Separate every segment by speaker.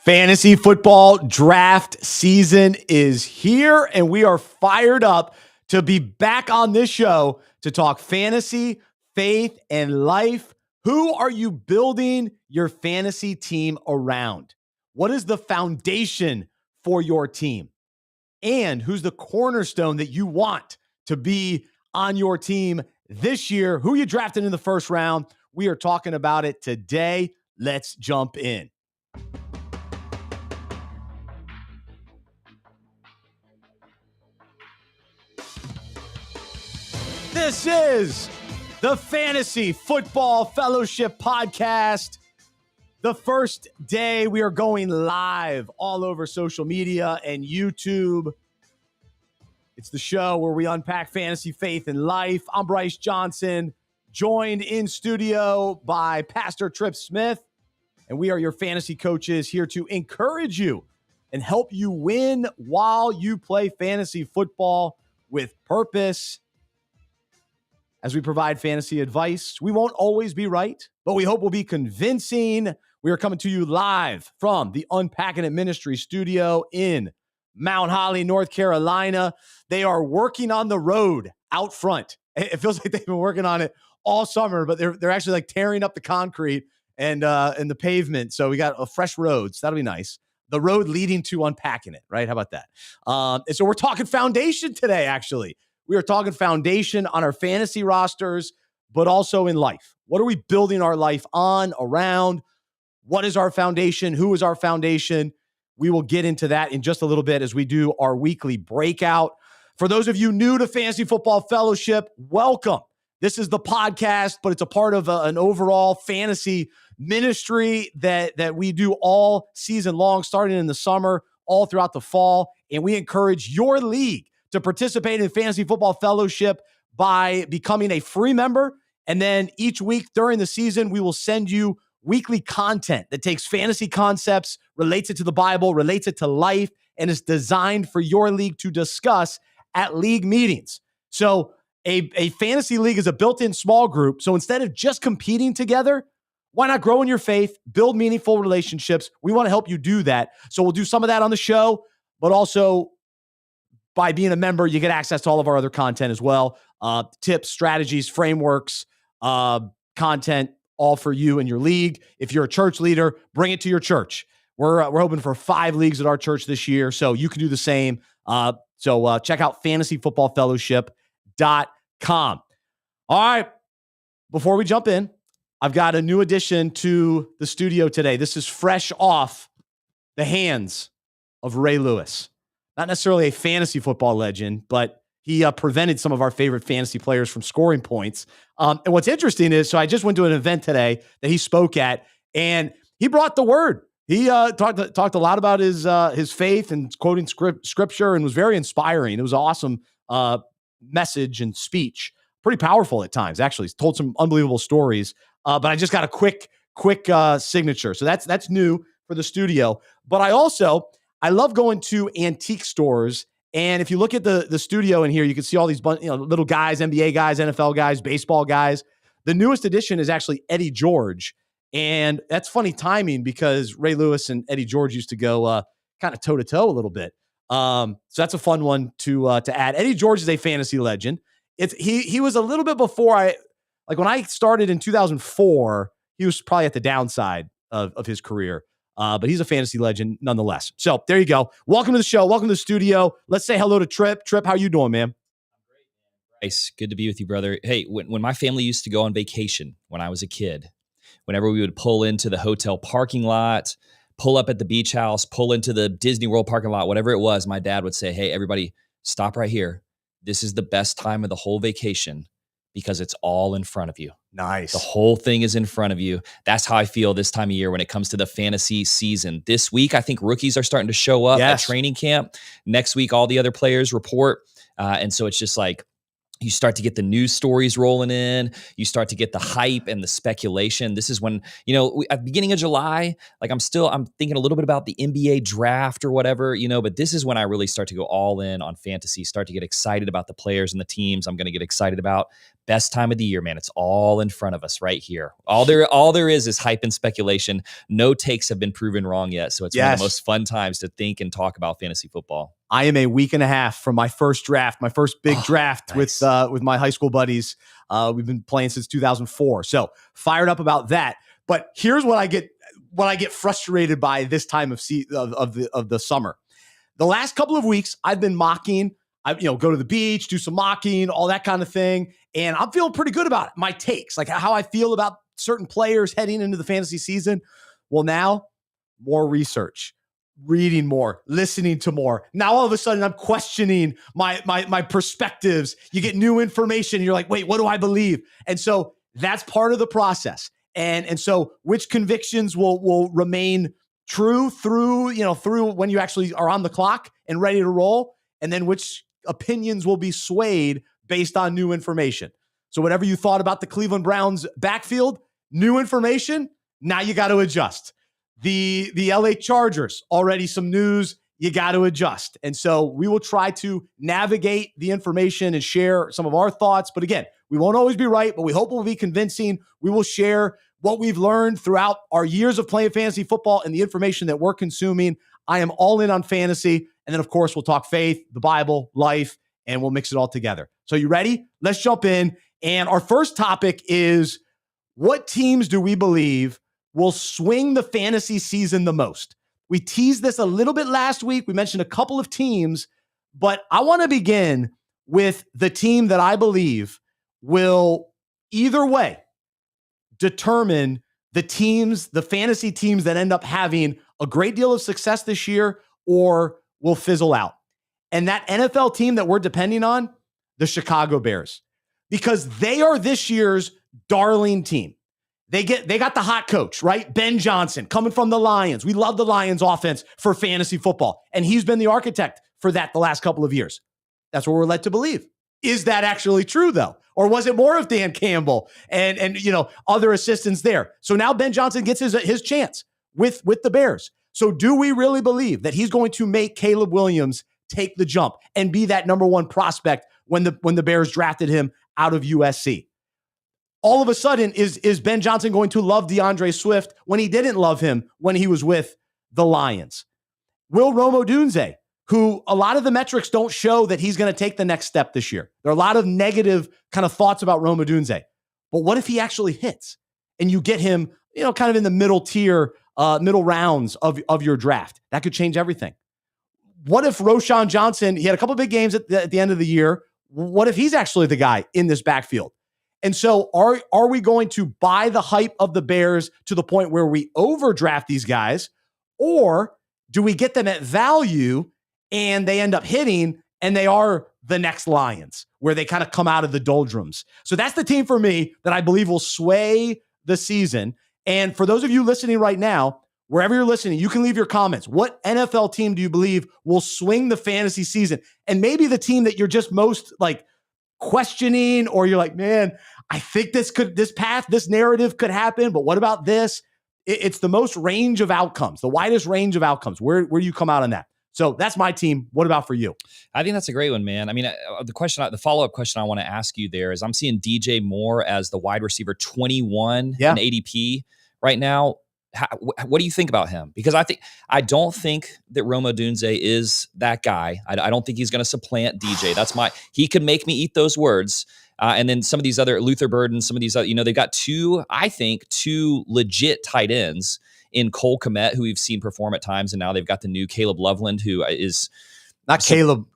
Speaker 1: Fantasy football draft season is here, and we are fired up to be back on this show to talk fantasy, faith, and life. Who are you building your fantasy team around? What is the foundation for your team? And who's the cornerstone that you want to be on your team this year? Who you drafted in the first round? We are talking about it today. Let's jump in. This is the Fantasy Football Fellowship Podcast. The first day we are going live all over social media and YouTube. It's the show where we unpack fantasy, faith, and life. I'm Bryce Johnson, joined in studio by Pastor Trip Smith, and we are your fantasy coaches here to encourage you and help you win while you play fantasy football with purpose. As we provide fantasy advice, we won't always be right, but we hope we'll be convincing. We are coming to you live from the Unpacking It Ministry studio in Mount Holly, North Carolina. They are working on the road out front. It feels like they've been working on it all summer, but they're actually like tearing up the concrete and the pavement. So we got a fresh road. So that'll be nice. The road leading to Unpacking It, right? How about that? And so we're talking foundation today, actually. We are talking foundation on our fantasy rosters, but also in life. What are we building our life on, around? What is our foundation? Who is our foundation? We will get into that in just a little bit as we do our weekly breakout. For those of you new to Fantasy Football Fellowship, welcome. This is the podcast, but it's a part of an overall fantasy ministry that we do all season long, starting in the summer, all throughout the fall. And we encourage your league to participate in Fantasy Football Fellowship by becoming a free member. And then each week during the season, we will send you weekly content that takes fantasy concepts, relates it to the Bible, relates it to life, and is designed for your league to discuss at league meetings. So a fantasy league is a built-in small group. So instead of just competing together, why not grow in your faith, build meaningful relationships? We want to help you do that. So we'll do some of that on the show, but also by being a member, you get access to all of our other content as well. Tips, strategies, frameworks, content, all for you and your league. If you're a church leader, bring it to your church. We're hoping for 5 leagues at our church this year, so you can do the same. So check out fantasyfootballfellowship.com. All right, before we jump in, I've got a new addition to the studio today. This is fresh off the hands of Ray Lewis. Not necessarily a fantasy football legend, but he prevented some of our favorite fantasy players from scoring points. And what's interesting is, so I just went to an event today that he spoke at, and he brought the word. He talked a lot about his faith and quoting scripture, and was very inspiring. It was an awesome message and speech. Pretty powerful at times, actually. He's told some unbelievable stories. But I just got a quick signature. So that's new for the studio. But I love going to antique stores. And if you look at the studio in here, you can see all these little guys, NBA guys, NFL guys, baseball guys. The newest addition is actually Eddie George. And that's funny timing because Ray Lewis and Eddie George used to go kind of toe-to-toe a little bit. So that's a fun one to add. Eddie George is a fantasy legend. He was a little bit before when I started in 2004, he was probably at the downside of his career. But he's a fantasy legend nonetheless. So there you go. Welcome to the show. Welcome to the studio. Let's say hello to Trip. Trip, how you doing, man?
Speaker 2: Nice. Good to be with you, brother. Hey, when my family used to go on vacation when I was a kid, whenever we would pull into the hotel parking lot, pull up at the beach house, pull into the Disney World parking lot, whatever it was, my dad would say, hey, everybody, stop right here. This is the best time of the whole vacation because it's all in front of you.
Speaker 1: Nice.
Speaker 2: The whole thing is in front of you. That's how I feel this time of year when it comes to the fantasy season. This week, I think rookies are starting to show up at training camp. Next week, all the other players report. And so it's just like, you start to get the news stories rolling in. You start to get the hype and the speculation. This is when, at the beginning of July, I'm thinking a little bit about the NBA draft or whatever, but this is when I really start to go all in on fantasy, start to get excited about the players and the teams I'm going to get excited about. best time of the year, man. It's all in front of us right here. All there is hype and speculation. No takes have been proven wrong yet. So it's one of the most fun times to think and talk about fantasy football.
Speaker 1: I am a week and a half from my first draft, my first big draft nice. with my high school buddies. We've been playing since 2004. So fired up about that. But here's what I get frustrated by this time of the summer. The last couple of weeks, I've been mocking. Go to the beach, do some mocking, all that kind of thing. And I'm feeling pretty good about it. My takes, like how I feel about certain players heading into the fantasy season. Well, now more research, reading more, listening to more. Now, all of a sudden, I'm questioning my perspectives. You get new information. And you're like, wait, what do I believe? And so that's part of the process. And so which convictions will remain true through when you actually are on the clock and ready to roll, and then which opinions will be swayed based on new information. So whatever you thought about the Cleveland Browns backfield, new information, now you got to adjust. The LA Chargers, already some news, you got to adjust. And so we will try to navigate the information and share some of our thoughts. But again, we won't always be right, but we hope we'll be convincing. We will share what we've learned throughout our years of playing fantasy football and the information that we're consuming. I am all in on fantasy. And then, of course, we'll talk faith, the Bible, life, and we'll mix it all together. So you ready? Let's jump in. And our first topic is, what teams do we believe will swing the fantasy season the most? We teased this a little bit last week. We mentioned a couple of teams, but I want to begin with the team that I believe will either way determine the fantasy teams that end up having a great deal of success this year or will fizzle out. And that NFL team that we're depending on, the Chicago Bears, because they are this year's darling team. They got the hot coach, right? Ben Johnson coming from the Lions. We love the Lions offense for fantasy football. And he's been the architect for that the last couple of years. That's what we're led to believe. Is that actually true though? Or was it more of Dan Campbell and other assistants there? So now Ben Johnson gets his chance with the Bears. So do we really believe that he's going to make Caleb Williams take the jump and be that number one prospect when the Bears drafted him out of USC? All of a sudden, is Ben Johnson going to love DeAndre Swift when he didn't love him when he was with the Lions? Will Rome Odunze, who a lot of the metrics don't show that he's going to take the next step this year. There are a lot of negative kind of thoughts about Rome Odunze. But what if he actually hits and you get him, kind of in the middle tier, middle rounds of your draft? That could change everything. What if Roschon Johnson, he had a couple of big games at the end of the year. What if he's actually the guy in this backfield? And so are we going to buy the hype of the Bears to the point where we overdraft these guys? Or do we get them at value and they end up hitting and they are the next Lions, where they kind of come out of the doldrums? So that's the team for me that I believe will sway the season. And for those of you listening right now, wherever you're listening, you can leave your comments. What NFL team do you believe will swing the fantasy season? And maybe the team that you're just most questioning, or you're like, man, I think this narrative could happen, but what about this? It's the most range of outcomes, the widest range of outcomes. Where do you come out on that? So that's my team. What about for you?
Speaker 2: I think that's a great one, man. I mean, the follow-up question I want to ask you there is, I'm seeing DJ Moore as the wide receiver 21 in ADP right now. What do you think about him? Because I don't think that Rome Odunze is that guy. I don't think he's going to supplant DJ. He could make me eat those words. And then some of these other Luther Burden, some of these other, they've got two legit tight ends in Cole Kmet, who we've seen perform at times, and now they've got the new Caleb Loveland, who is
Speaker 1: Colston.
Speaker 2: No,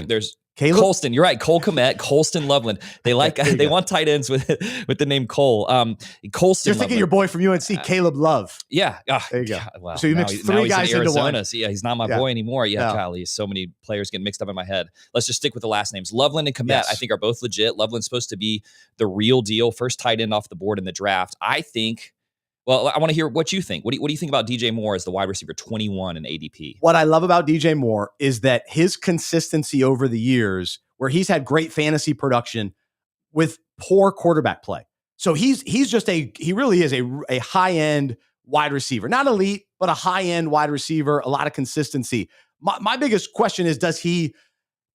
Speaker 2: there's Caleb? Colston, you're right. Cole Kmet, Colston Loveland. They want tight ends with the name Cole. Colston.
Speaker 1: You're thinking
Speaker 2: Loveland.
Speaker 1: Your boy from UNC, Caleb Love.
Speaker 2: Yeah.
Speaker 1: There you go.
Speaker 2: Well,
Speaker 1: so you mixed three guys into one.
Speaker 2: So yeah, he's not my boy anymore. Yeah, golly, so many players get mixed up in my head. Let's just stick with the last names. Loveland and Kmet, I think, are both legit. Loveland's supposed to be the real deal, first tight end off the board in the draft. I think. Well, I want to hear what you think. What do you think about DJ Moore as the wide receiver 21 in ADP?
Speaker 1: What I love about DJ Moore is that his consistency over the years, where he's had great fantasy production with poor quarterback play. So he really is a high-end wide receiver. Not elite, but a high-end wide receiver, a lot of consistency. My biggest question is, does he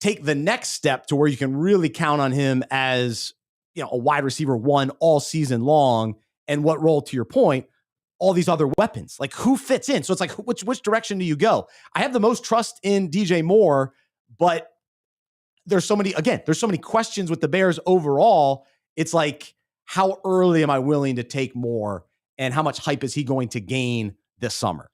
Speaker 1: take the next step to where you can really count on him as, a wide receiver 1 all season long? And what role, to your point, all these other weapons, like who fits in? So it's like, which direction do you go? I have the most trust in DJ Moore, but there's so many questions with the Bears overall. It's like, how early am I willing to take Moore, and how much hype is he going to gain this summer?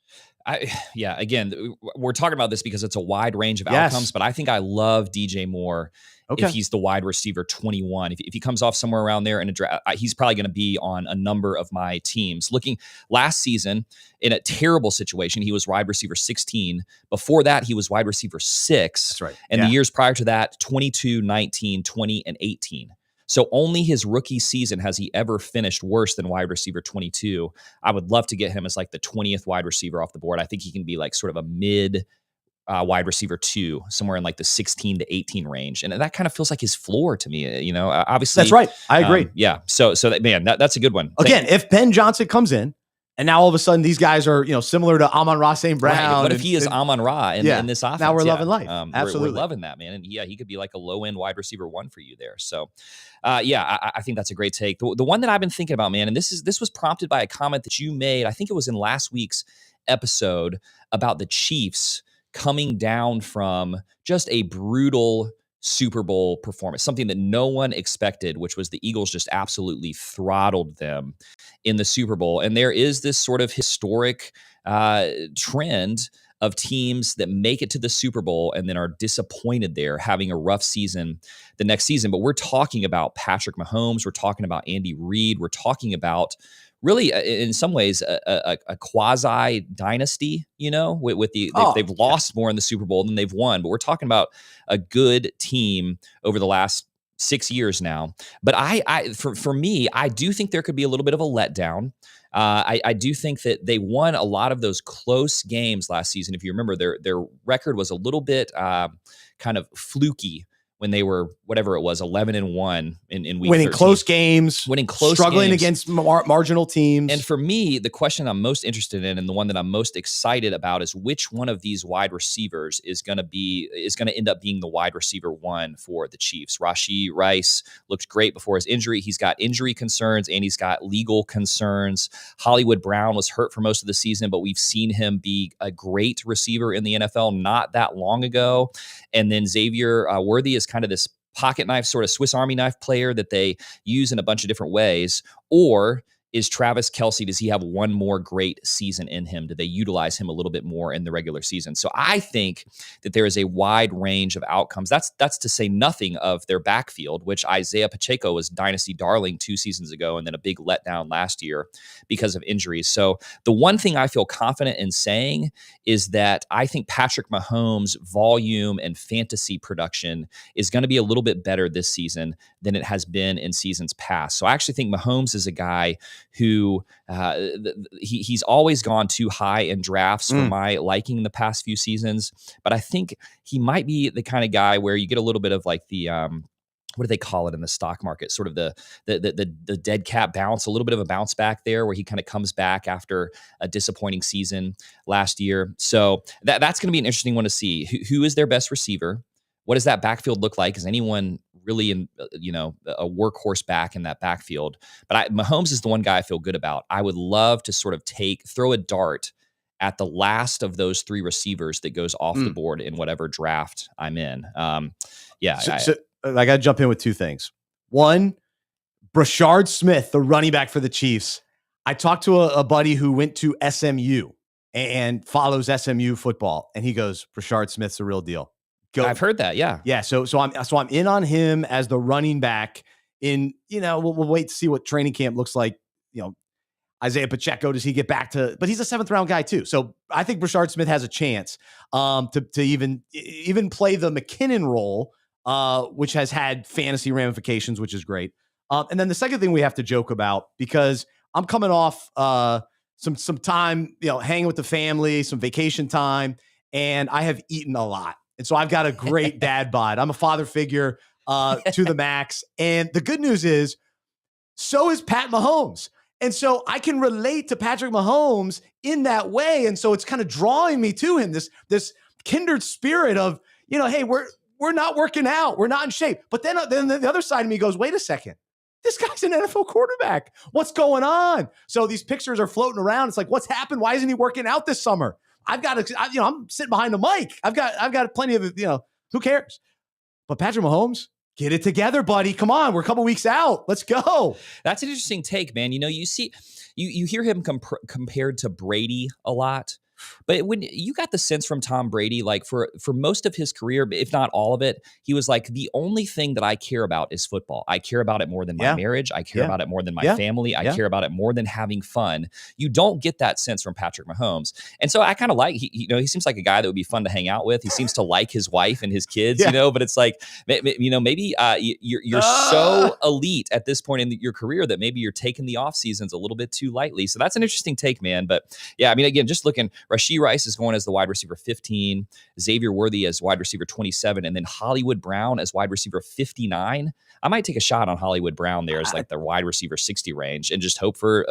Speaker 2: Again, we're talking about this because it's a wide range of outcomes, but I think I love DJ Moore if he's the wide receiver 21. If he comes off somewhere around there in a draft, he's probably going to be on a number of my teams. Looking last season in a terrible situation, he was wide receiver 16. Before that, he was wide receiver 6.
Speaker 1: That's right.
Speaker 2: And the years prior to that, 22, 19, 20, and 18. So only his rookie season has he ever finished worse than wide receiver 22. I would love to get him as like the 20th wide receiver off the board. I think he can be like sort of a mid wide receiver 2, somewhere in like the 16 to 18 range. And that kind of feels like his floor to me, obviously.
Speaker 1: That's right. I agree.
Speaker 2: So that's a good one.
Speaker 1: Again, if Ben Johnson comes in, and now all of a sudden these guys are, similar to Amon-Ra St. Brown.
Speaker 2: Right. What if he is Amon-Ra in this offense?
Speaker 1: Now we're loving life. Absolutely.
Speaker 2: We're loving that, man. And he could be like a low-end wide receiver 1 for you there. So, I think that's a great take. The one that I've been thinking about, man, and this was prompted by a comment that you made. I think it was in last week's episode about the Chiefs coming down from just a brutal Super Bowl performance, something that no one expected, which was the Eagles just absolutely throttled them in the Super Bowl. And there is this sort of historic trend of teams that make it to the Super Bowl and then are disappointed there, having a rough season the next season. But we're talking about Patrick Mahomes. We're talking about Andy Reid. We're talking about really, in some ways, a quasi dynasty, they've lost more in the Super Bowl than they've won, but we're talking about a good team over the last 6 years now. But for me, I do think there could be a little bit of a letdown. I do think that they won a lot of those close games last season. If you remember, their record was a little bit kind of fluky when they were, whatever it was, 11-1 in week 13. Winning close games,
Speaker 1: struggling against marginal teams.
Speaker 2: And for me, the question I'm most interested in, and the one that I'm most excited about, is which one of these wide receivers is going to end up being the wide receiver 1 for the Chiefs. Rashee Rice looked great before his injury. He's got injury concerns and he's got legal concerns. Hollywood Brown was hurt for most of the season, but we've seen him be a great receiver in the NFL not that long ago. And then Xavier Worthy is kind of this pocket knife, sort of Swiss Army knife player that they use in a bunch of different ways. Or is Travis Kelce, does he have one more great season in him? Do they utilize him a little bit more in the regular season? So I think that there is a wide range of outcomes. That's to say nothing of their backfield, which Isaiah Pacheco was dynasty darling 2 seasons ago and then a big letdown last year because of injuries. So the one thing I feel confident in saying is that I think Patrick Mahomes' volume and fantasy production is going to be a little bit better this season than it has been in seasons past. So I actually think Mahomes is a guy who he's always gone too high in drafts for my liking in the past few seasons. But I think he might be the kind of guy where you get a little bit of like the what do they call it in the stock market? Sort of the dead cat bounce, a little bit of a bounce back there where he kind of comes back after a disappointing season last year. So that's going to be an interesting one to see. Who is their best receiver? What does that backfield look like? Is anyone really in, a workhorse back in that backfield? But Mahomes is the one guy I feel good about. I would love to sort of throw a dart at the last of those 3 receivers that goes off the board in whatever draft I'm in. I
Speaker 1: got to jump in with 2 things. One, Brashard Smith, the running back for the Chiefs. I talked to a buddy who went to SMU and follows SMU football, and he goes, Brashard Smith's the real deal.
Speaker 2: I've heard that. Yeah.
Speaker 1: Yeah. So I'm in on him as the running back in, we'll wait to see what training camp looks like. Isaiah Pacheco, does he get back to, but he's a 7th round guy too. So I think Brashard Smith has a chance to even play the McKinnon role, which has had fantasy ramifications, which is great. And then the second thing we have to joke about, because I'm coming off some time, hanging with the family, some vacation time, and I have eaten a lot. And so I've got a great dad bod. I'm a father figure to the max. And the good news is, so is Pat Mahomes. And so I can relate to Patrick Mahomes in that way. And so it's kind of drawing me to him, this kindred spirit of, hey, we're not working out. We're not in shape. But then the other side of me goes, wait a second. This guy's an NFL quarterback. What's going on? So these pictures are floating around. It's like, what's happened? Why isn't he working out this summer? I'm sitting behind the mic. I've got plenty of, who cares? But Patrick Mahomes, get it together, buddy. Come on. We're a couple weeks out. Let's go.
Speaker 2: That's an interesting take, man. You see, you hear him compared to Brady a lot. But when you got the sense from Tom Brady, like for most of his career, if not all of it, he was like, the only thing that I care about is football. I care about it more than my marriage. I care about it more than my family. I care about it more than having fun. You don't get that sense from Patrick Mahomes. And so I kind of like, he seems like a guy that would be fun to hang out with. He seems to like his wife and his kids, but it's like, maybe you're so elite at this point in your career that maybe you're taking the off seasons a little bit too lightly. So that's an interesting take, man. But yeah, I mean, again, just looking, Rashee Rice is going as the wide receiver 15, Xavier Worthy as wide receiver 27, and then Hollywood Brown as wide receiver 59. I might take a shot on Hollywood Brown there as like the wide receiver 60 range and just hope for,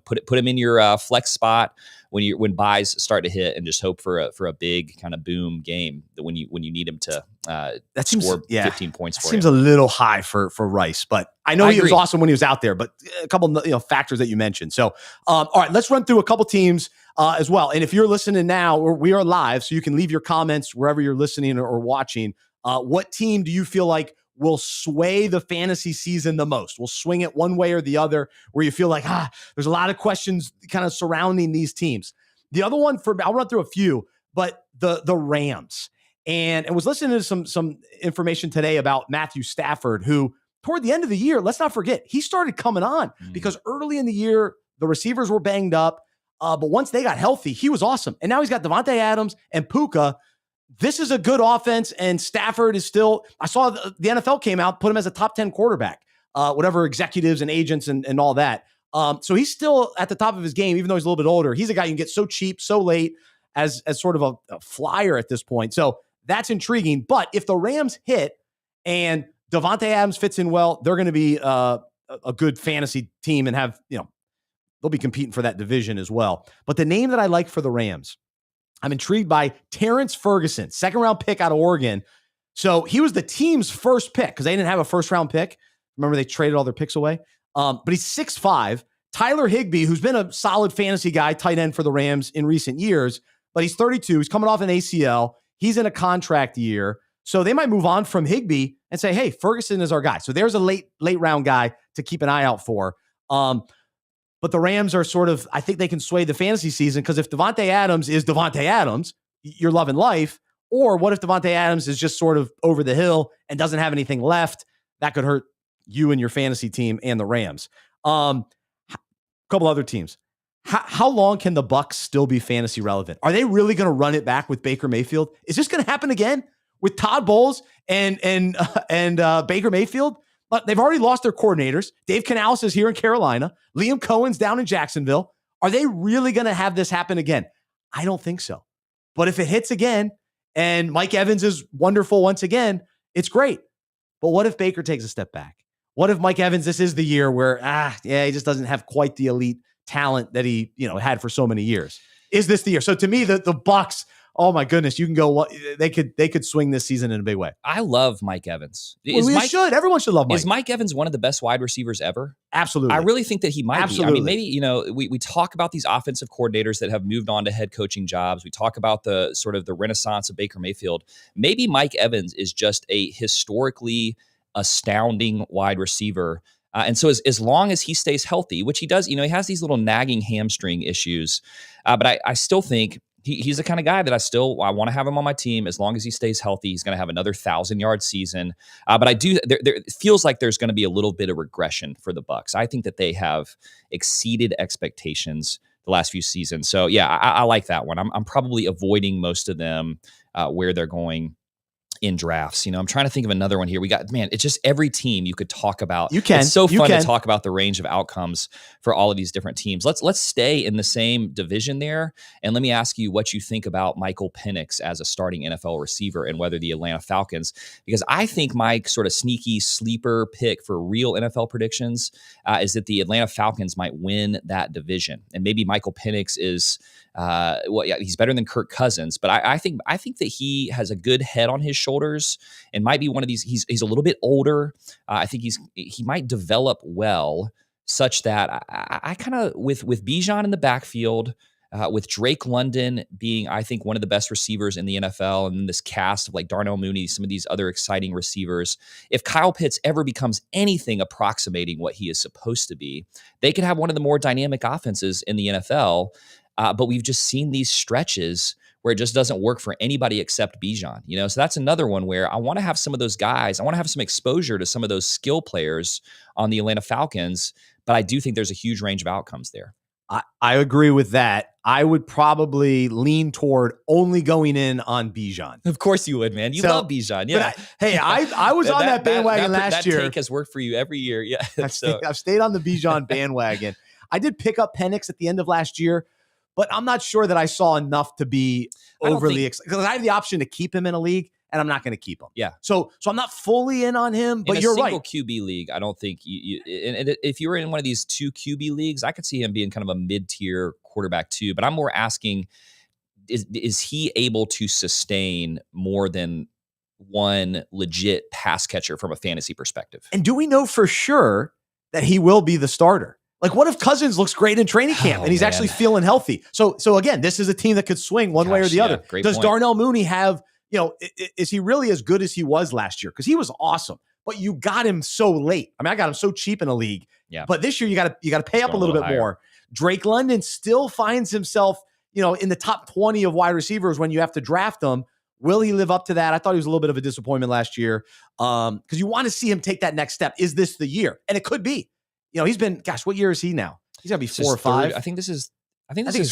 Speaker 2: put him in your flex spot when buys start to hit, and just hope for a big kind of boom game that when you need him to score 15 points for you.
Speaker 1: Seems a little high for Rice, but I know he was awesome when he was out there, but a couple factors that you mentioned. So, all right, let's run through a couple teams as well. And if you're listening now, we are live, so you can leave your comments wherever you're listening or watching. What team do you feel like will sway the fantasy season the most? Will swing it one way or the other, where you feel like, there's a lot of questions kind of surrounding these teams. The other one I'll run through a few, but the Rams. And I was listening to some information today about Matthew Stafford, who toward the end of the year, let's not forget, he started coming on because early in the year, the receivers were banged up. But once they got healthy, he was awesome. And now he's got Devontae Adams and Puka. This is a good offense, and Stafford is still, I saw the NFL came out, put him as a top 10 quarterback, whatever executives and agents and all that. So he's still at the top of his game, even though he's a little bit older. He's a guy you can get so cheap, so late as sort of a flyer at this point. So that's intriguing. But if the Rams hit and Devontae Adams fits in well, they're going to be a good fantasy team and have, they'll be competing for that division as well. But the name that I like for the Rams, I'm intrigued by Terrence Ferguson, second-round pick out of Oregon. So he was the team's first pick because they didn't have a first-round pick. Remember, they traded all their picks away. But he's 6'5". Tyler Higbee, who's been a solid fantasy guy, tight end for the Rams in recent years, but he's 32. He's coming off an ACL. He's in a contract year. So they might move on from Higbee and say, hey, Ferguson is our guy. So there's a late round guy to keep an eye out for. But the Rams are sort of, I think they can sway the fantasy season, because if Devontae Adams is Devontae Adams, you're loving life. Or what if Devontae Adams is just sort of over the hill and doesn't have anything left? That could hurt you and your fantasy team and the Rams. A couple other teams. How long can the Bucs still be fantasy relevant? Are they really going to run it back with Baker Mayfield? Is this going to happen again with Todd Bowles and Baker Mayfield? But they've already lost their coordinators. Dave Canales is here in Carolina. Liam Cohen's down in Jacksonville. Are they really going to have this happen again? I don't think so. But if it hits again and Mike Evans is wonderful once again, it's great. But what if Baker takes a step back? What if Mike Evans, this is the year where, he just doesn't have quite the elite talent that he, had for so many years? Is this the year? So to me, the Bucs, oh my goodness, you can go. They could swing this season in a big way.
Speaker 2: I love Mike Evans.
Speaker 1: Everyone should love Mike.
Speaker 2: Is Mike Evans one of the best wide receivers ever?
Speaker 1: Absolutely.
Speaker 2: I really think that he might
Speaker 1: Absolutely.
Speaker 2: be. I mean, maybe, we talk about these offensive coordinators that have moved on to head coaching jobs. We talk about the sort of the renaissance of Baker Mayfield. Maybe Mike Evans is just a historically astounding wide receiver. And so as long as he stays healthy, which he does, he has these little nagging hamstring issues. But I still think he's the kind of guy that I want to have him on my team. As long as he stays healthy, he's going to have another 1,000-yard season. But it feels like there's going to be a little bit of regression for the Bucs. I think that they have exceeded expectations the last few seasons. So yeah, I like that one. I'm probably avoiding most of them where they're going in drafts. I'm trying to think of another one here. We got, it's just every team you could talk about. It's so fun to talk about the range of outcomes for all of these different teams. Let's stay in the same division there. And let me ask you what you think about Michael Penix as a starting NFL receiver and whether the Atlanta Falcons, because I think my sort of sneaky sleeper pick for real NFL predictions is that the Atlanta Falcons might win that division. And maybe Michael Penix is, he's better than Kirk Cousins, but I think that he has a good head on his shoulders shoulders and might be one of these. He's a little bit older. I think he might develop well such that I kind of with Bijan in the backfield, with Drake London being, I think, one of the best receivers in the NFL, and then this cast of like Darnell Mooney, some of these other exciting receivers. If Kyle Pitts ever becomes anything approximating what he is supposed to be, they could have one of the more dynamic offenses in the NFL. But we've just seen these stretches where it just doesn't work for anybody except Bijan. So that's another one where I want to have some of those guys. I want to have some exposure to some of those skill players on the Atlanta Falcons, but I do think there's a huge range of outcomes there.
Speaker 1: I agree with that. I would probably lean toward only going in on Bijan.
Speaker 2: Of course you would, man. You love Bijan. Yeah.
Speaker 1: I was on that bandwagon last year.
Speaker 2: That take has worked for you every year. Yeah.
Speaker 1: I've stayed on the Bijan bandwagon. I did pick up Penix at the end of last year, but I'm not sure that I saw enough to be overly excited, because I have the option to keep him in a league, and I'm not going to keep him.
Speaker 2: Yeah.
Speaker 1: So I'm not fully in on him, but you're right.
Speaker 2: In a single QB league, I don't think and if you were in one of these 2 QB leagues, I could see him being kind of a mid-tier quarterback too. But I'm more asking, is he able to sustain more than one legit pass catcher from a fantasy perspective?
Speaker 1: And do we know for sure that he will be the starter? Like, what if Cousins looks great in training camp and he's actually feeling healthy? So again, this is a team that could swing one way or the other. Does Darnell Mooney have, is he really as good as he was last year? Because he was awesome, but you got him so late. I mean, I got him so cheap in a league.
Speaker 2: Yeah.
Speaker 1: But this year you got to pay up a little bit more. Drake London still finds himself, in the top 20 of wide receivers when you have to draft them. Will he live up to that? I thought he was a little bit of a disappointment last year, because you want to see him take that next step. Is this the year? And it could be. He's been, what year is he now? He's got to be 4 or 5.
Speaker 2: I think this is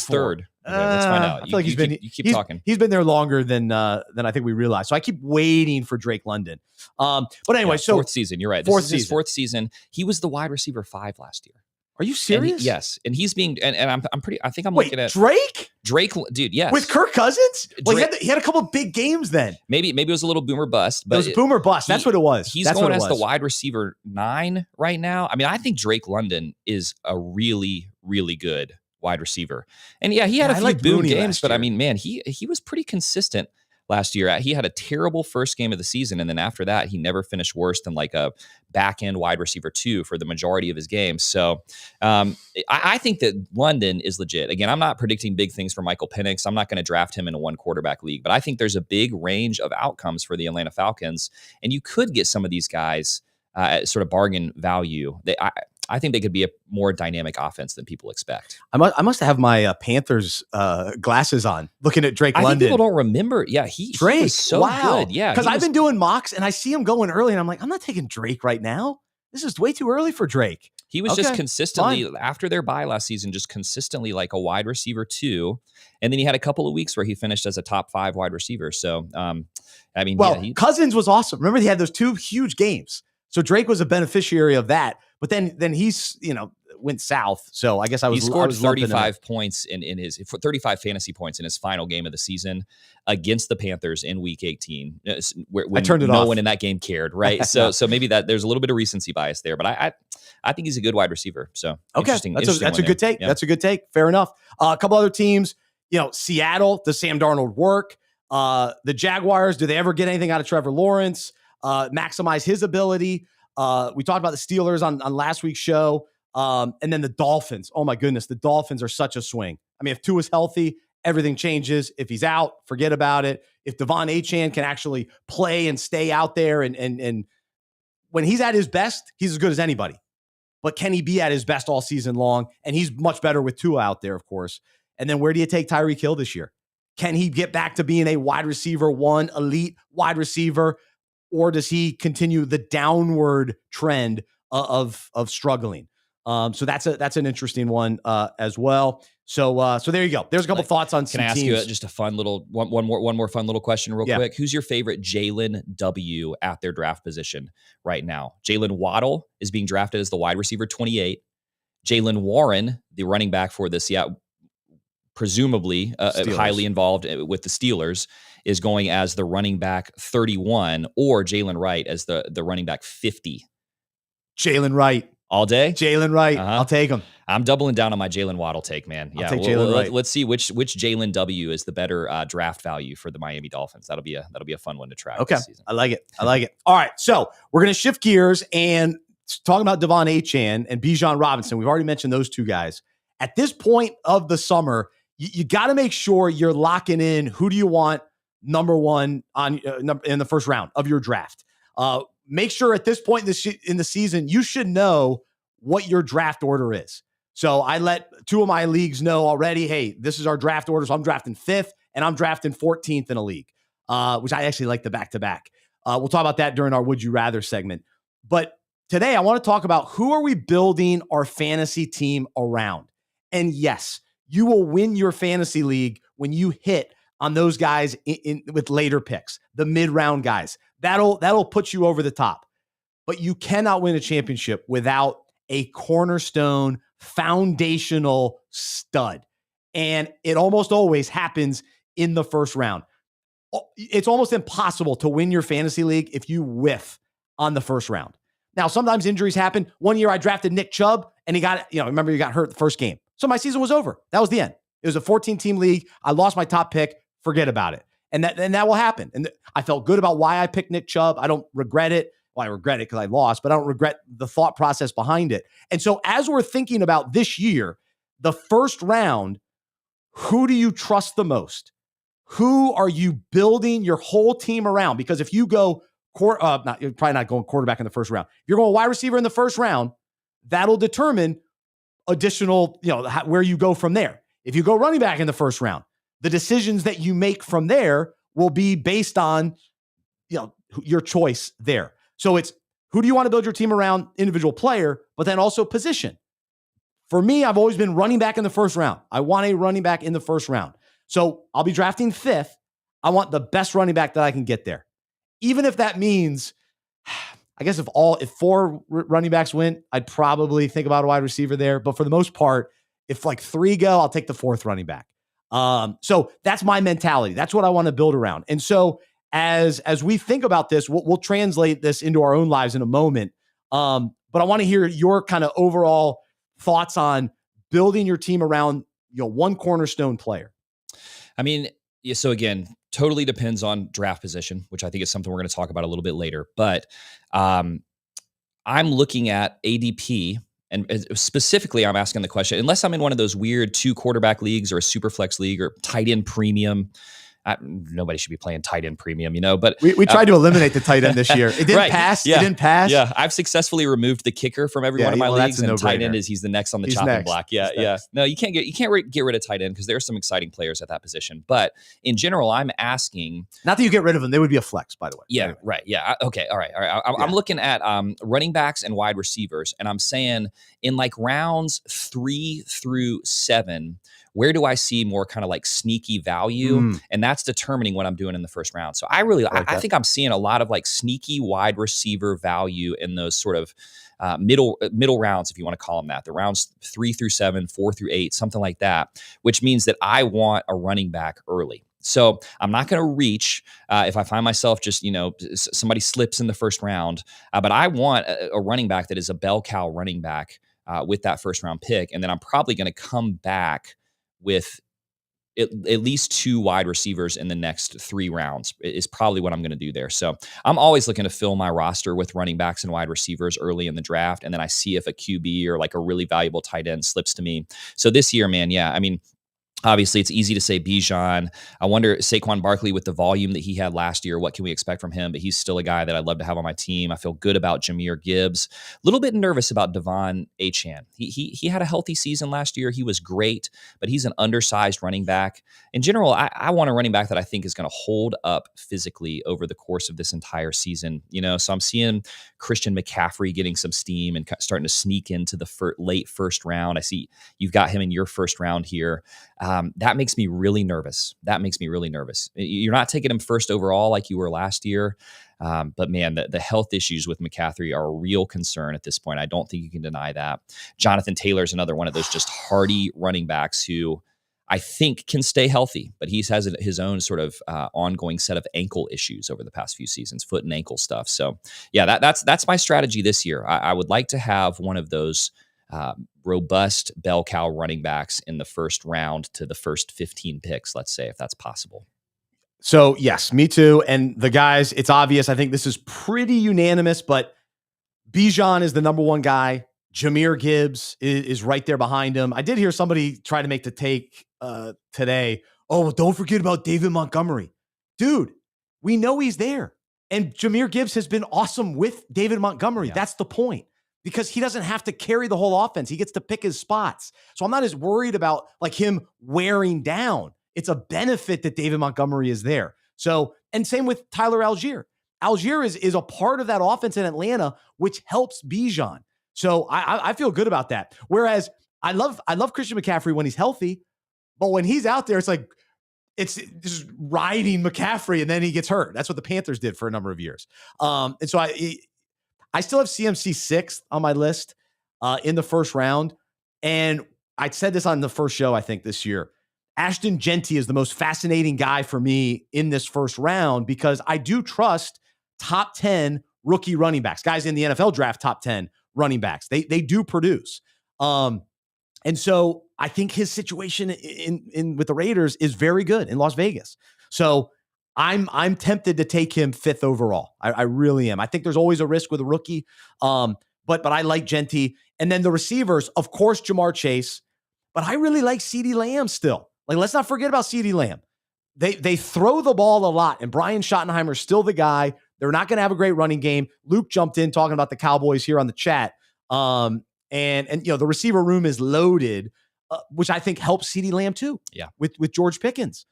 Speaker 2: third. Okay, let's find out.
Speaker 1: I feel like
Speaker 2: you keep talking.
Speaker 1: He's been there longer than I think we realized. So I keep waiting for Drake London. But anyway, so
Speaker 2: fourth season. You're right. This is his fourth season. He was the wide receiver 5 last year.
Speaker 1: Are you serious?
Speaker 2: Yes. And he's being, and I'm pretty, I think I'm
Speaker 1: Wait,
Speaker 2: looking at
Speaker 1: Drake,
Speaker 2: dude. Yes.
Speaker 1: with Kirk Cousins. Well, he had a couple of big games then.
Speaker 2: Maybe it was a little boomer bust, but
Speaker 1: it was boomer bust. That's what it was.
Speaker 2: He's going as the wide receiver 9 right now. I mean, I think Drake London is a really, really good wide receiver. And yeah, he had a few boom games, but I mean, man, he was pretty consistent last year. He had a terrible first game of the season, and then after that, he never finished worse than like a back-end wide receiver 2 for the majority of his games. So I think that London is legit. Again, I'm not predicting big things for Michael Penix. I'm not going to draft him in a 1-quarterback league, but I think there's a big range of outcomes for the Atlanta Falcons, and you could get some of these guys at sort of bargain value. I think they could be a more dynamic offense than people expect.
Speaker 1: I must have my Panthers glasses on, looking at Drake London.
Speaker 2: I think people don't remember. Yeah, Drake, he was so good. Yeah,
Speaker 1: because I've been doing mocks and I see him going early, and I'm like, I'm not taking Drake right now. This is way too early for Drake.
Speaker 2: He was just consistently, after their bye last season, just consistently like a wide receiver 2. And then he had a couple of weeks where he finished as a top 5 wide receiver. So, I mean,
Speaker 1: Cousins was awesome. Remember, he had those 2 huge games. So Drake was a beneficiary of that. But then he's, went south. So I guess
Speaker 2: he scored 35 points in his 35 fantasy points in his final game of the season against the Panthers in Week 18. When
Speaker 1: I turned it
Speaker 2: no
Speaker 1: off.
Speaker 2: one in that game cared, right? So maybe that there's a little bit of recency bias there, but I think he's a good wide receiver. So
Speaker 1: okay, that's a good take. Yeah. That's a good take. Fair enough. A couple other teams, Seattle. Does Sam Darnold work? The Jaguars. Do they ever get anything out of Trevor Lawrence? Maximize his ability. We talked about the Steelers on last week's show. And then the Dolphins. Oh my goodness. The Dolphins are such a swing. I mean, if Tua's healthy, everything changes. If he's out, forget about it. If Devon Achane can actually play and stay out there and when he's at his best, he's as good as anybody. But can he be at his best all season long? And he's much better with Tua out there, of course. And then where do you take Tyreek Hill this year? Can he get back to being a wide receiver 1, elite wide receiver? Or does he continue the downward trend of struggling? So that's an interesting one as well. So there you go. There's a couple thoughts on some
Speaker 2: teams. Can I ask you just a fun little one more fun little question real quick? Who's your favorite Jalen W at their draft position right now? Jalen Waddle is being drafted as the wide receiver 28. Jalen Warren, the running back for this, presumably highly involved with the Steelers, is going as the running back 31, or Jalen Wright as the running back 50.
Speaker 1: Jalen Wright.
Speaker 2: All day?
Speaker 1: Jalen Wright. I'll take him.
Speaker 2: I'm doubling down on my Jalen Waddle take, man.
Speaker 1: I'll take Jalen Wright.
Speaker 2: Let's see which Jalen W is the better draft value for the Miami Dolphins. That'll be a fun one to track this season.
Speaker 1: I like it. All right, so we're going to shift gears and talking about Devon Achane and Bijan Robinson. We've already mentioned those two guys. At this point of the summer, you got to make sure you're locking in who do you want number one on in the first round of your draft. Make sure at this point in the season, you should know what your draft order is. So I let two of my leagues know already, hey, this is our draft order. So I'm drafting 5th and I'm drafting 14th in a league, which I actually like the back-to-back. We'll talk about that during our Would You Rather segment. But today I want to talk about who are we building our fantasy team around. And yes, you will win your fantasy league when you hit on those guys with later picks, the mid-round guys. That'll put you over the top. But you cannot win a championship without a cornerstone, foundational stud. And it almost always happens in the first round. It's almost impossible to win your fantasy league if you whiff on the first round. Now, sometimes injuries happen. One year I drafted Nick Chubb and he got hurt the first game. So my season was over. That was the end. It was a 14-team league. I lost my top pick. Forget about it. And that will happen. And I felt good about why I picked Nick Chubb. I don't regret it. Well, I regret it because I lost, but I don't regret the thought process behind it. And so as we're thinking about this year, the first round, who do you trust the most? Who are you building your whole team around? Because if you go, you're probably not going quarterback in the first round. If you're going wide receiver in the first round, that'll determine additional, where you go from there. If you go running back in the first round, the decisions that you make from there will be based on, your choice there. So it's who do you want to build your team around, individual player, but then also position. For me, I've always been running back in the first round. I want a running back in the first round. So I'll be drafting 5th. I want the best running back that I can get there. Even if that means, I guess if 4 running backs win, I'd probably think about a wide receiver there. But for the most part, if 3 go, I'll take the 4th running back. So that's my mentality. That's what I want to build around. And so as we think about this, we'll translate this into our own lives in a moment. But I want to hear your kind of overall thoughts on building your team around, one cornerstone player.
Speaker 2: I mean, so again, totally depends on draft position, which I think is something we're going to talk about a little bit later. But I'm looking at ADP. And specifically, I'm asking the question, unless I'm in one of those weird 2 quarterback leagues or a super flex league or tight end premium, nobody should be playing tight end premium, but
Speaker 1: we tried to eliminate the tight end this year. It didn't pass. Yeah. It didn't pass.
Speaker 2: Yeah. I've successfully removed the kicker from every one of my leagues, and tight end he's the next on the chopping block. Yeah. Yeah. No, you can't get rid of tight end because there are some exciting players at that position. But in general, I'm asking,
Speaker 1: not that you get rid of them. They would be a flex, by the way.
Speaker 2: Yeah. Anyway. Right. Yeah. Okay. All right. I'm looking at running backs and wide receivers, and I'm saying in rounds 3 through 7, where do I see more kind of sneaky value? And that's determining what I'm doing in the first round. So I think I'm seeing a lot of sneaky wide receiver value in those sort of middle rounds, if you want to call them that, the rounds 3 through 7, 4 through 8, something like that, which means that I want a running back early. So I'm not going to reach if I find myself just, somebody slips in the first round, but I want a running back that is a bell cow running back with that first round pick. And then I'm probably going to come back with at least 2 wide receivers in the next 3 rounds is probably what I'm going to do there. So I'm always looking to fill my roster with running backs and wide receivers early in the draft. And then I see if a QB or a really valuable tight end slips to me. So this year, man, yeah, I mean, obviously, it's easy to say Bijan. I wonder, Saquon Barkley, with the volume that he had last year, what can we expect from him? But he's still a guy that I'd love to have on my team. I feel good about Jahmyr Gibbs. A little bit nervous about Devon Achane. He had a healthy season last year. He was great, but he's an undersized running back. In general, I want a running back that I think is going to hold up physically over the course of this entire season. So I'm seeing Christian McCaffrey getting some steam and starting to sneak into the late first round. I see you've got him in your first round here. That makes me really nervous. You're not taking him first overall like you were last year. But man, the health issues with McCaffrey are a real concern at this point. I don't think you can deny that. Jonathan Taylor is another one of those just hardy running backs who I think can stay healthy, but he has his own sort of ongoing set of ankle issues over the past few seasons, foot and ankle stuff. So yeah, that's my strategy this year. I would like to have one of those robust bell cow running backs in the first round to the first 15 picks, let's say, if that's possible.
Speaker 1: So yes, me too. And the guys, it's obvious. I think this is pretty unanimous, but Bijan is the number one guy. Jahmyr Gibbs is right there behind him. I did hear somebody try to make the take today. Oh, well, don't forget about David Montgomery. Dude, we know he's there. And Jahmyr Gibbs has been awesome with David Montgomery. Yeah. That's the point. Because he doesn't have to carry the whole offense. He gets to pick his spots. So I'm not as worried about like him wearing down. It's a benefit that David Montgomery is there. So, and same with Tyler Algier. Algier is a part of that offense in Atlanta, which helps Bijan. So I feel good about that. Whereas I love Christian McCaffrey when he's healthy, but when he's out there, it's just riding McCaffrey and then he gets hurt. That's what the Panthers did for a number of years. And so I still have CMC 6th on my list in the first round. And I said this on the first show, I think, this year. Ashton Genty is the most fascinating guy for me in this first round because I do trust top 10 rookie running backs, guys in the NFL draft, top 10 running backs. They do produce. And so I think his situation in with the Raiders is very good in Las Vegas. So I'm tempted to take him 5th overall. I really am. I think there's always a risk with a rookie. But I like Genty. And then the receivers, of course, Jamar Chase. But I really like CeeDee Lamb still. Like, let's not forget about CeeDee Lamb. They throw the ball a lot, and Brian Schottenheimer is still the guy. They're not going to have a great running game. Luke jumped in talking about the Cowboys here on the chat. And you know, the receiver room is loaded, which I think helps CeeDee Lamb too.
Speaker 2: Yeah. With
Speaker 1: George Pickens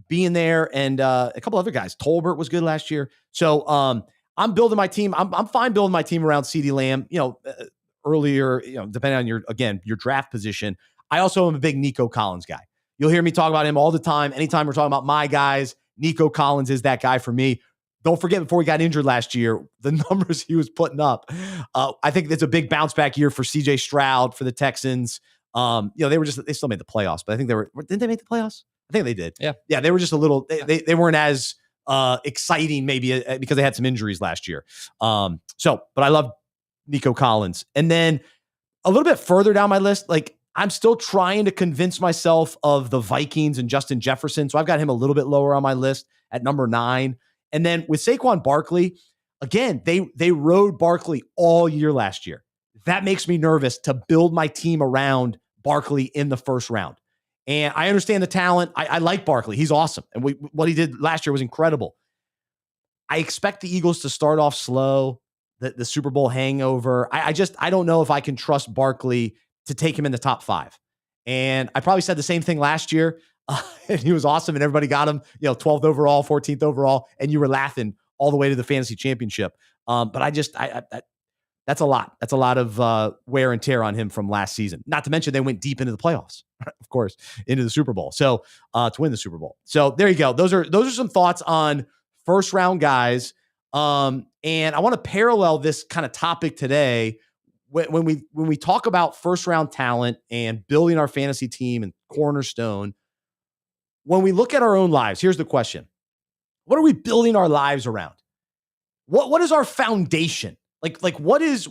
Speaker 1: being there and a couple other guys. Tolbert was good last year. So I'm building my team. I'm fine building my team around CeeDee Lamb, you know, earlier, you know, depending on your draft position. I also am a big Nico Collins guy. You'll hear me talk about him all the time. Anytime we're talking about my guys, Nico Collins is that guy for me. Don't forget, before he got injured last year, the numbers he was putting up. I think it's a big bounce back year for CJ Stroud, for the Texans. You know, they still made the playoffs, but I think didn't they make the playoffs? I think they did. Yeah. They were just a little, they weren't as exciting maybe because they had some injuries last year. But I love Nico Collins. And then a little bit further down my list, like I'm still trying to convince myself of the Vikings and Justin Jefferson. So I've got him a little bit lower on my list at number 9. And then with Saquon Barkley, again, they rode Barkley all year last year. That makes me nervous to build my team around Barkley in the first round. And I understand the talent. I like Barkley. He's awesome. And what he did last year was incredible. I expect the Eagles to start off slow, the Super Bowl hangover. I don't know if I can trust Barkley to take him in the top 5. And I probably said the same thing last year. And he was awesome and everybody got him, you know, 12th overall, 14th overall, and you were laughing all the way to the fantasy championship. But that's a lot. That's a lot of wear and tear on him from last season. Not to mention they went deep into the playoffs, of course, into the Super Bowl. So to win the Super Bowl. So there you go. Those are some thoughts on first round guys. And I want to parallel this kind of topic today when we talk about first round talent and building our fantasy team and cornerstone. When we look at our own lives, here's the question. What are we building our lives around? What is our foundation? Like what is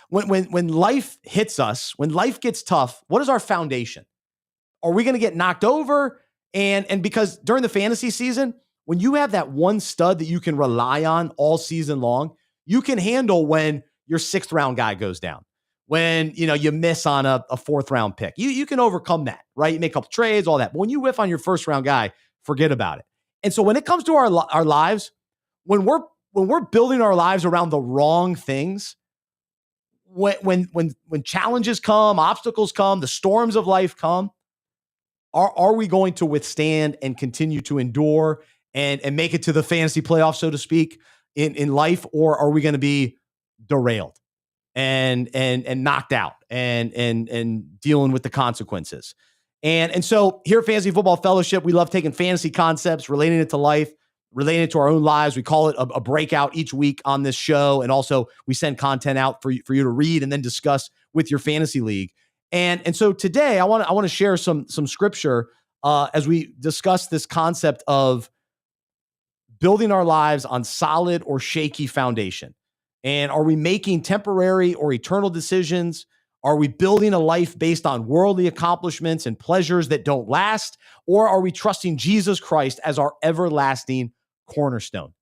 Speaker 1: when life hits us, when life gets tough, what is our foundation? Are we going to get knocked over? And because during the fantasy season, when you have that one stud that you can rely on all season long, you can handle when your 6th round guy goes down. When, you know, you miss on a 4th round pick, you can overcome that, right? You make a couple trades, all that. But when you whiff on your 1st round guy, forget about it. And so when it comes to our lives, when we're building our lives around the wrong things, when challenges come, obstacles come, the storms of life come, are we going to withstand and continue to endure and make it to the fantasy playoffs, so to speak, in life, or are we going to be derailed and knocked out and dealing with the consequences? And so here at Fantasy Football Fellowship, we love taking fantasy concepts, relating it to life, relating it to our own lives. We call it a breakout each week on this show. And also we send content out for you to read and then discuss with your fantasy league. And so today I want to share some scripture as we discuss this concept of building our lives on solid or shaky foundation. And are we making temporary or eternal decisions? Are we building a life based on worldly accomplishments and pleasures that don't last? Or are we trusting Jesus Christ as our everlasting cornerstone?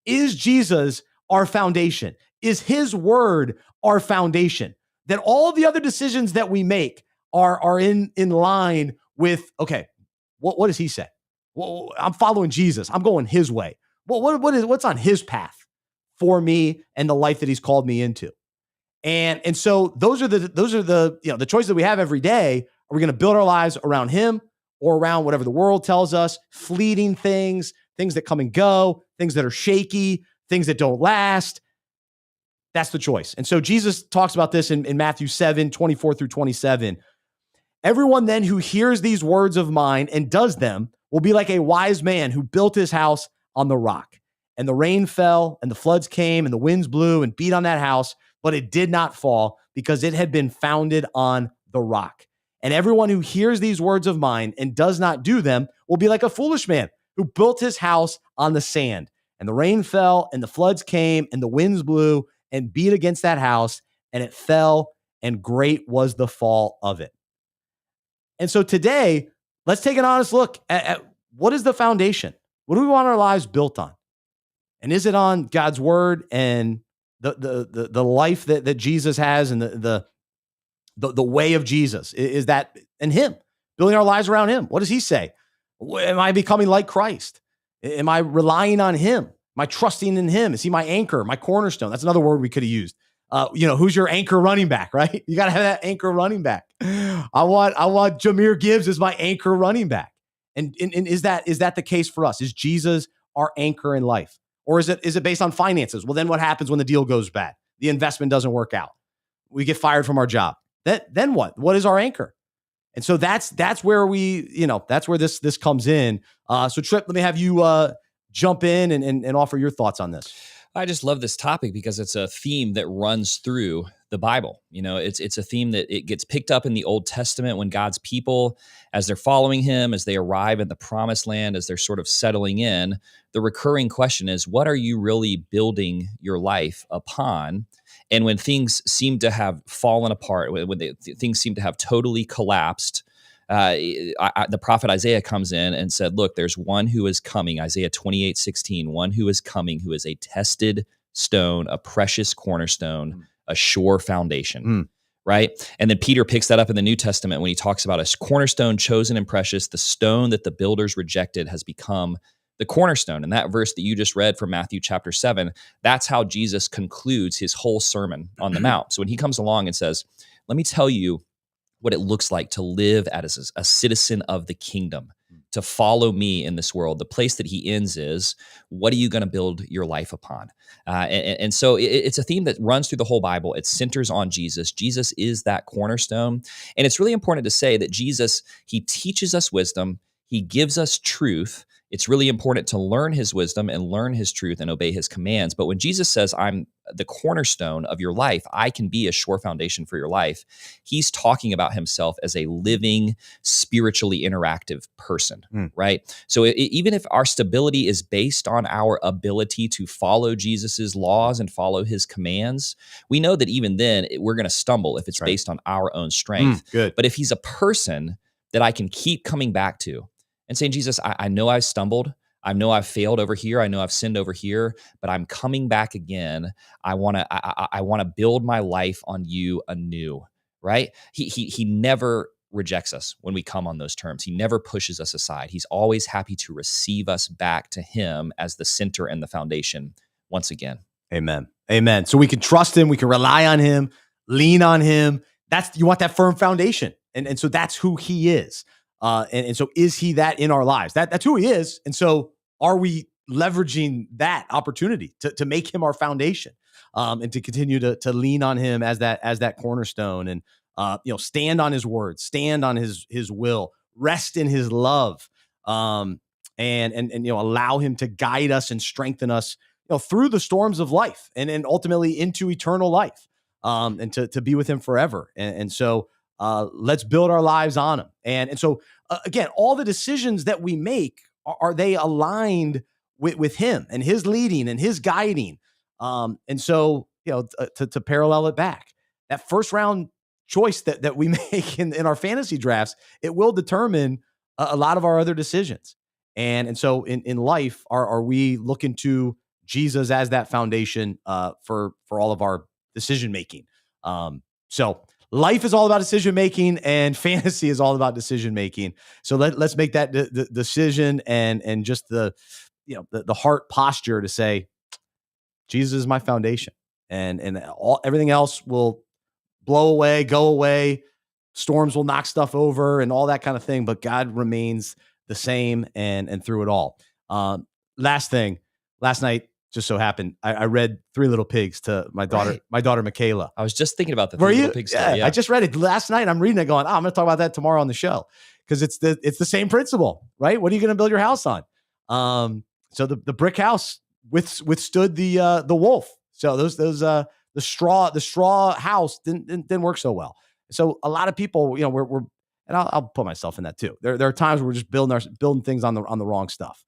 Speaker 1: Is Jesus our foundation? Is his word our foundation? That all the other decisions that we make are in line with, okay, what does he say? Well, I'm following Jesus. I'm going his way. Well, what's on his path for me and the life that he's called me into? And so those are the the choices that we have every day. Are we going to build our lives around him or around whatever the world tells us, fleeting things that come and go, things that are shaky, things that don't last? That's the choice. And so Jesus talks about this in Matthew 7:24-27. Everyone then who hears these words of mine and does them will be like a wise man who built his house on the rock. And the rain fell, and the floods came, and the winds blew and beat on that house, but it did not fall because it had been founded on the rock. And everyone who hears these words of mine and does not do them will be like a foolish man who built his house on the sand. And the rain fell, and the floods came, and the winds blew and beat against that house, and it fell, and great was the fall of it. And so today, let's take an honest look at what is the foundation? What do we want our lives built on? And is it on God's word and the life that Jesus has and the way of Jesus? Is that in him, building our lives around him? What does he say? Am I becoming like Christ? Am I relying on him? Am I trusting in him? Is he my anchor, my cornerstone? That's another word we could have used. Who's your anchor running back, right? You got to have that anchor running back. I want Jahmyr Gibbs as my anchor running back. And is that the case for us? Is Jesus our anchor in life? Or is it based on finances? Well, then what happens when the deal goes bad? The investment doesn't work out. We get fired from our job. Then what? What is our anchor? And so that's where that's where this comes in. So Trip, let me have you jump in and offer your thoughts on this.
Speaker 2: I just love this topic because it's a theme that runs through the Bible. It's a theme that it gets picked up in the Old Testament when God's people, as they're following him, as they arrive in the promised land, as they're sort of settling in, the recurring question is, what are you really building your life upon? And when things seem to have fallen apart, when things seem to have totally collapsed, the prophet Isaiah comes in and said, look, there's one who is coming, Isaiah 28:16, one who is coming, who is a tested stone, a precious cornerstone, a sure foundation, right? And then Peter picks that up in the New Testament when he talks about a cornerstone chosen and precious, the stone that the builders rejected has become the cornerstone. And that verse that you just read from Matthew chapter 7, that's how Jesus concludes his whole Sermon on the Mount. So when he comes along and says, let me tell you what it looks like to live as a citizen of the kingdom, to follow me in this world. The place that he ends is, what are you going to build your life upon? And so it's a theme that runs through the whole Bible. It centers on Jesus. Jesus is that cornerstone. And it's really important to say that Jesus, he teaches us wisdom. He gives us truth. It's really important to learn his wisdom and learn his truth and obey his commands. But when Jesus says, I'm the cornerstone of your life, I can be a sure foundation for your life, he's talking about himself as a living, spiritually interactive person, right? So even if our stability is based on our ability to follow Jesus's laws and follow his commands, we know that even then we're going to stumble if it's based on our own strength.
Speaker 1: Good.
Speaker 2: But if he's a person that I can keep coming back to, and saying, Jesus, I know I've stumbled. I know I've failed over here. I know I've sinned over here, but I'm coming back again. I want to build my life on you anew, right? He never rejects us when we come on those terms. He never pushes us aside. He's always happy to receive us back to him as the center and the foundation once again.
Speaker 1: Amen. Amen. So we can trust him. We can rely on him, lean on him. You want that firm foundation. And so that's who he is. And so is he that in our lives? That's who he is. And so are we leveraging that opportunity to make him our foundation, and to continue to lean on him as that cornerstone, and stand on his word, stand on his will, rest in his love, and allow him to guide us and strengthen us through the storms of life, and ultimately into eternal life, and to be with him forever. And so Let's build our lives on them. And so, again, all the decisions that we make, are they aligned with him and his leading and his guiding? And so, to parallel it back, that first round choice that we make in our fantasy drafts, it will determine a lot of our other decisions. And so in life, are we looking to Jesus as that foundation for all of our decision making? So life is all about decision making, and fantasy is all about decision making. So let's make that the decision and just the heart posture to say, Jesus is my foundation, and everything else will blow away, go away. Storms will knock stuff over and all that kind of thing, but God remains the same and through it all. Last thing, last night just so happened I read Three Little Pigs to my daughter,
Speaker 2: Right.
Speaker 1: my daughter Michaela.
Speaker 2: I was just thinking about the
Speaker 1: Were
Speaker 2: Three
Speaker 1: you?
Speaker 2: Little Pigs.
Speaker 1: Yeah, I just read it last night. I'm reading it going, I'm going to talk about that tomorrow on the show, because it's the same principle, right? What are you going to build your house on? So the brick house withstood the wolf. So the straw house didn't work so well. So a lot of people, we're and I'll put myself in that too. There are times where we're just building things on the wrong stuff.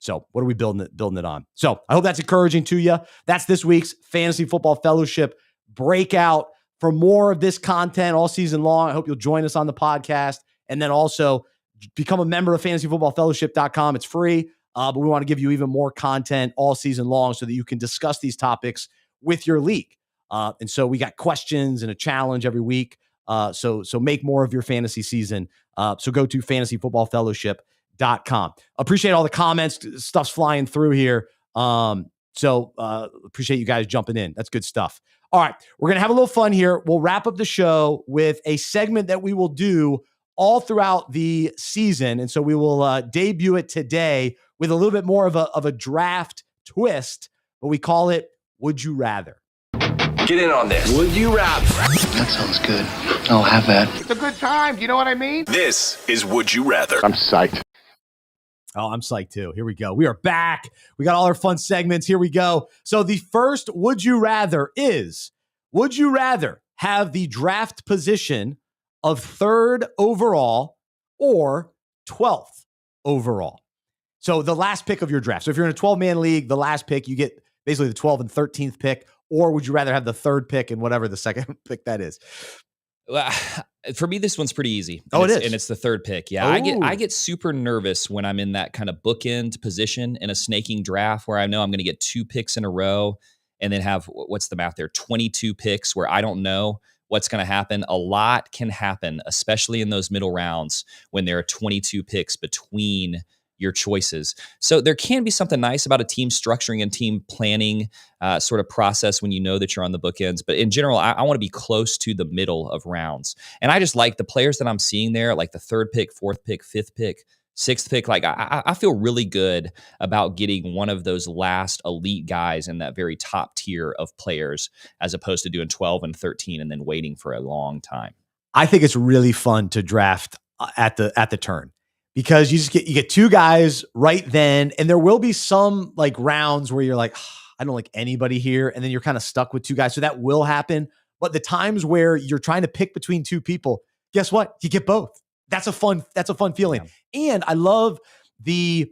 Speaker 1: So what are we building it on? So I hope that's encouraging to you. That's this week's Fantasy Football Fellowship breakout. For more of this content all season long, I hope you'll join us on the podcast, and then also become a member of fantasyfootballfellowship.com. It's free, but we want to give you even more content all season long so that you can discuss these topics with your league. And so we got questions and a challenge every week. So make more of your fantasy season. So go to fantasyfootballfellowship.com. Appreciate all the comments. Stuff's flying through here. So appreciate you guys jumping in. That's good stuff. All right, we're going to have a little fun here. We'll wrap up the show with a segment that we will do all throughout the season. And so we will debut it today with a little bit more of a draft twist, but we call it Would You Rather.
Speaker 3: Get in on this. Would you rather?
Speaker 4: That sounds good. I'll have that.
Speaker 3: It's a good time. Do you know what I mean? This is Would You Rather.
Speaker 4: I'm psyched.
Speaker 1: Oh, I'm psyched too. Here we go. We are back. We got all our fun segments. Here we go. So the first Would You Rather is, would you rather have the draft position of 3rd overall or 12th overall? So the last pick of your draft. So if you're in a 12-man league, the last pick, you get basically the 12th and 13th pick, or would you rather have the 3rd pick and whatever the second pick that is?
Speaker 2: Well, for me, this one's pretty easy.
Speaker 1: It is.
Speaker 2: And it's the 3rd pick. Yeah, I get super nervous when I'm in that kind of bookend position in a snaking draft where I know I'm going to get 2 picks in a row and then have, what's the math there, 22 picks where I don't know what's going to happen. A lot can happen, especially in those middle rounds when there are 22 picks between your choices. So there can be something nice about a team structuring and team planning sort of process when you know that you're on the bookends. But in general, I want to be close to the middle of rounds. And I just like the players that I'm seeing there, like the 3rd pick, 4th pick, 5th pick, 6th pick. Like I feel really good about getting one of those last elite guys in that very top tier of players, as opposed to doing 12 and 13 and then waiting for a long time.
Speaker 1: I think it's really fun to draft at the turn, because you get 2 guys right then, and there will be some like rounds where you're like, I don't like anybody here, and then you're kind of stuck with 2 guys. So that will happen. But the times where you're trying to pick between 2 people, guess what? You get both. That's a fun feeling. Yeah. And I love the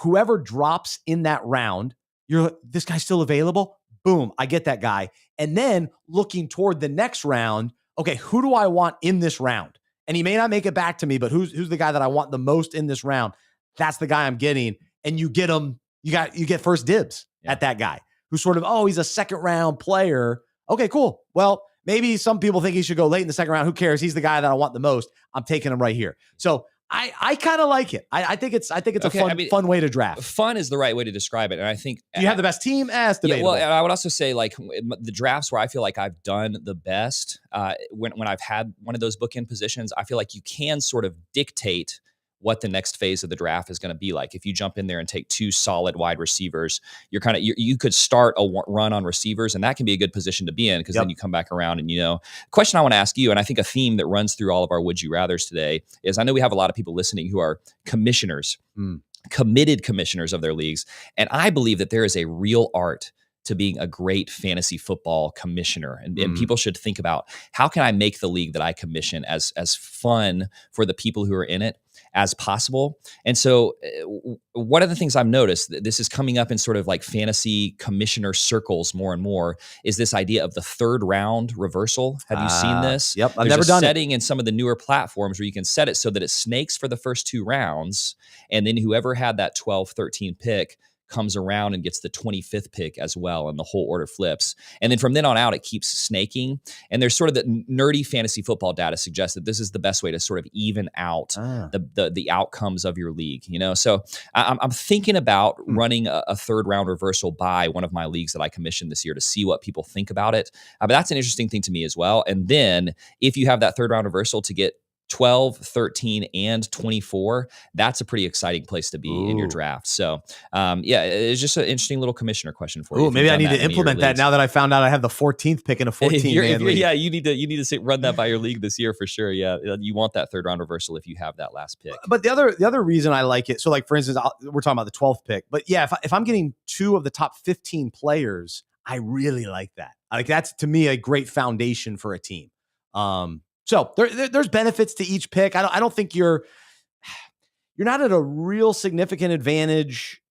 Speaker 1: whoever drops in that round, you're like, this guy's still available. Boom, I get that guy. And then looking toward the next round, okay, who do I want in this round? And he may not make it back to me, but who's the guy that I want the most in this round? That's the guy I'm getting. And you get him, you get first dibs at that guy who's sort of, he's a 2nd round player. Okay, cool. Well, maybe some people think he should go late in the 2nd round. Who cares? He's the guy that I want the most. I'm taking him right here. So I kind of like it. I think it's a fun way to draft.
Speaker 2: Fun is the right way to describe it. And I think
Speaker 1: you have the best team. It's debatable.
Speaker 2: Well, and I would also say, like, the drafts where I feel like I've done the best, when I've had one of those bookend positions, I feel like you can sort of dictate what the next phase of the draft is going to be like. If you jump in there and take 2 solid wide receivers, you could start a run on receivers, and that can be a good position to be in, because then you come back around and, question I want to ask you, and I think a theme that runs through all of our Would You Rathers today is, I know we have a lot of people listening who are commissioners, committed commissioners of their leagues. And I believe that there is a real art to being a great fantasy football commissioner. And people should think about, how can I make the league that I commission as fun for the people who are in it as possible? And so one of the things I've noticed, this is coming up in sort of like fantasy commissioner circles more and more, is this idea of the third round reversal. Have you seen this?
Speaker 1: Yep, I've
Speaker 2: There's
Speaker 1: never done it.
Speaker 2: Setting in some of the newer platforms where you can set it so that it snakes for the first 2 rounds, and then whoever had that 12, 13 pick comes around and gets the 25th pick as well, and the whole order flips. And then from then on out, it keeps snaking. And there's sort of the nerdy fantasy football data suggests that this is the best way to sort of even out the outcomes of your league. So I'm thinking about running a third round reversal by one of my leagues that I commissioned this year to see what people think about it. But that's an interesting thing to me as well. And then if you have that third round reversal to get 12, 13, and 24, that's a pretty exciting place to be in your draft. So, it's just an interesting little commissioner question for you.
Speaker 1: Maybe I need to implement that now that I found out I have the 14th pick in a 14-man league.
Speaker 2: Yeah, you need to run that by your league this year for sure. Yeah, you want that third round reversal if you have that last pick.
Speaker 1: But the other reason I like it, so like for instance, we're talking about the 12th pick, but yeah, if I'm getting 2 of the top 15 players, I really like that. Like that's to me a great foundation for a team. So there's benefits to each pick. I don't think you're not at a real significant advantage.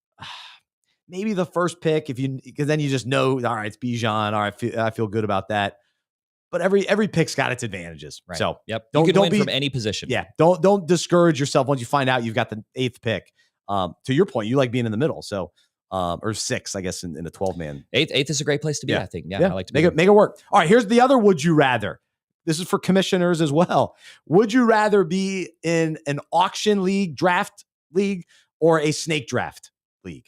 Speaker 1: Maybe the first pick, because then you just know, all right, it's Bijan. All right, I feel good about that. But every pick's got its advantages.
Speaker 2: Right.
Speaker 1: So
Speaker 2: don't win from any position.
Speaker 1: Yeah, don't discourage yourself once you find out you've got the 8th pick. To your point, you like being in the middle. So or 6, I guess, in a 12-man.
Speaker 2: 8th is a great place to be. Yeah. I think. Yeah, I like to
Speaker 1: make it work. All right, here's the other would you rather. This is for commissioners as well. Would you rather be in an auction league, draft league, or a snake draft league?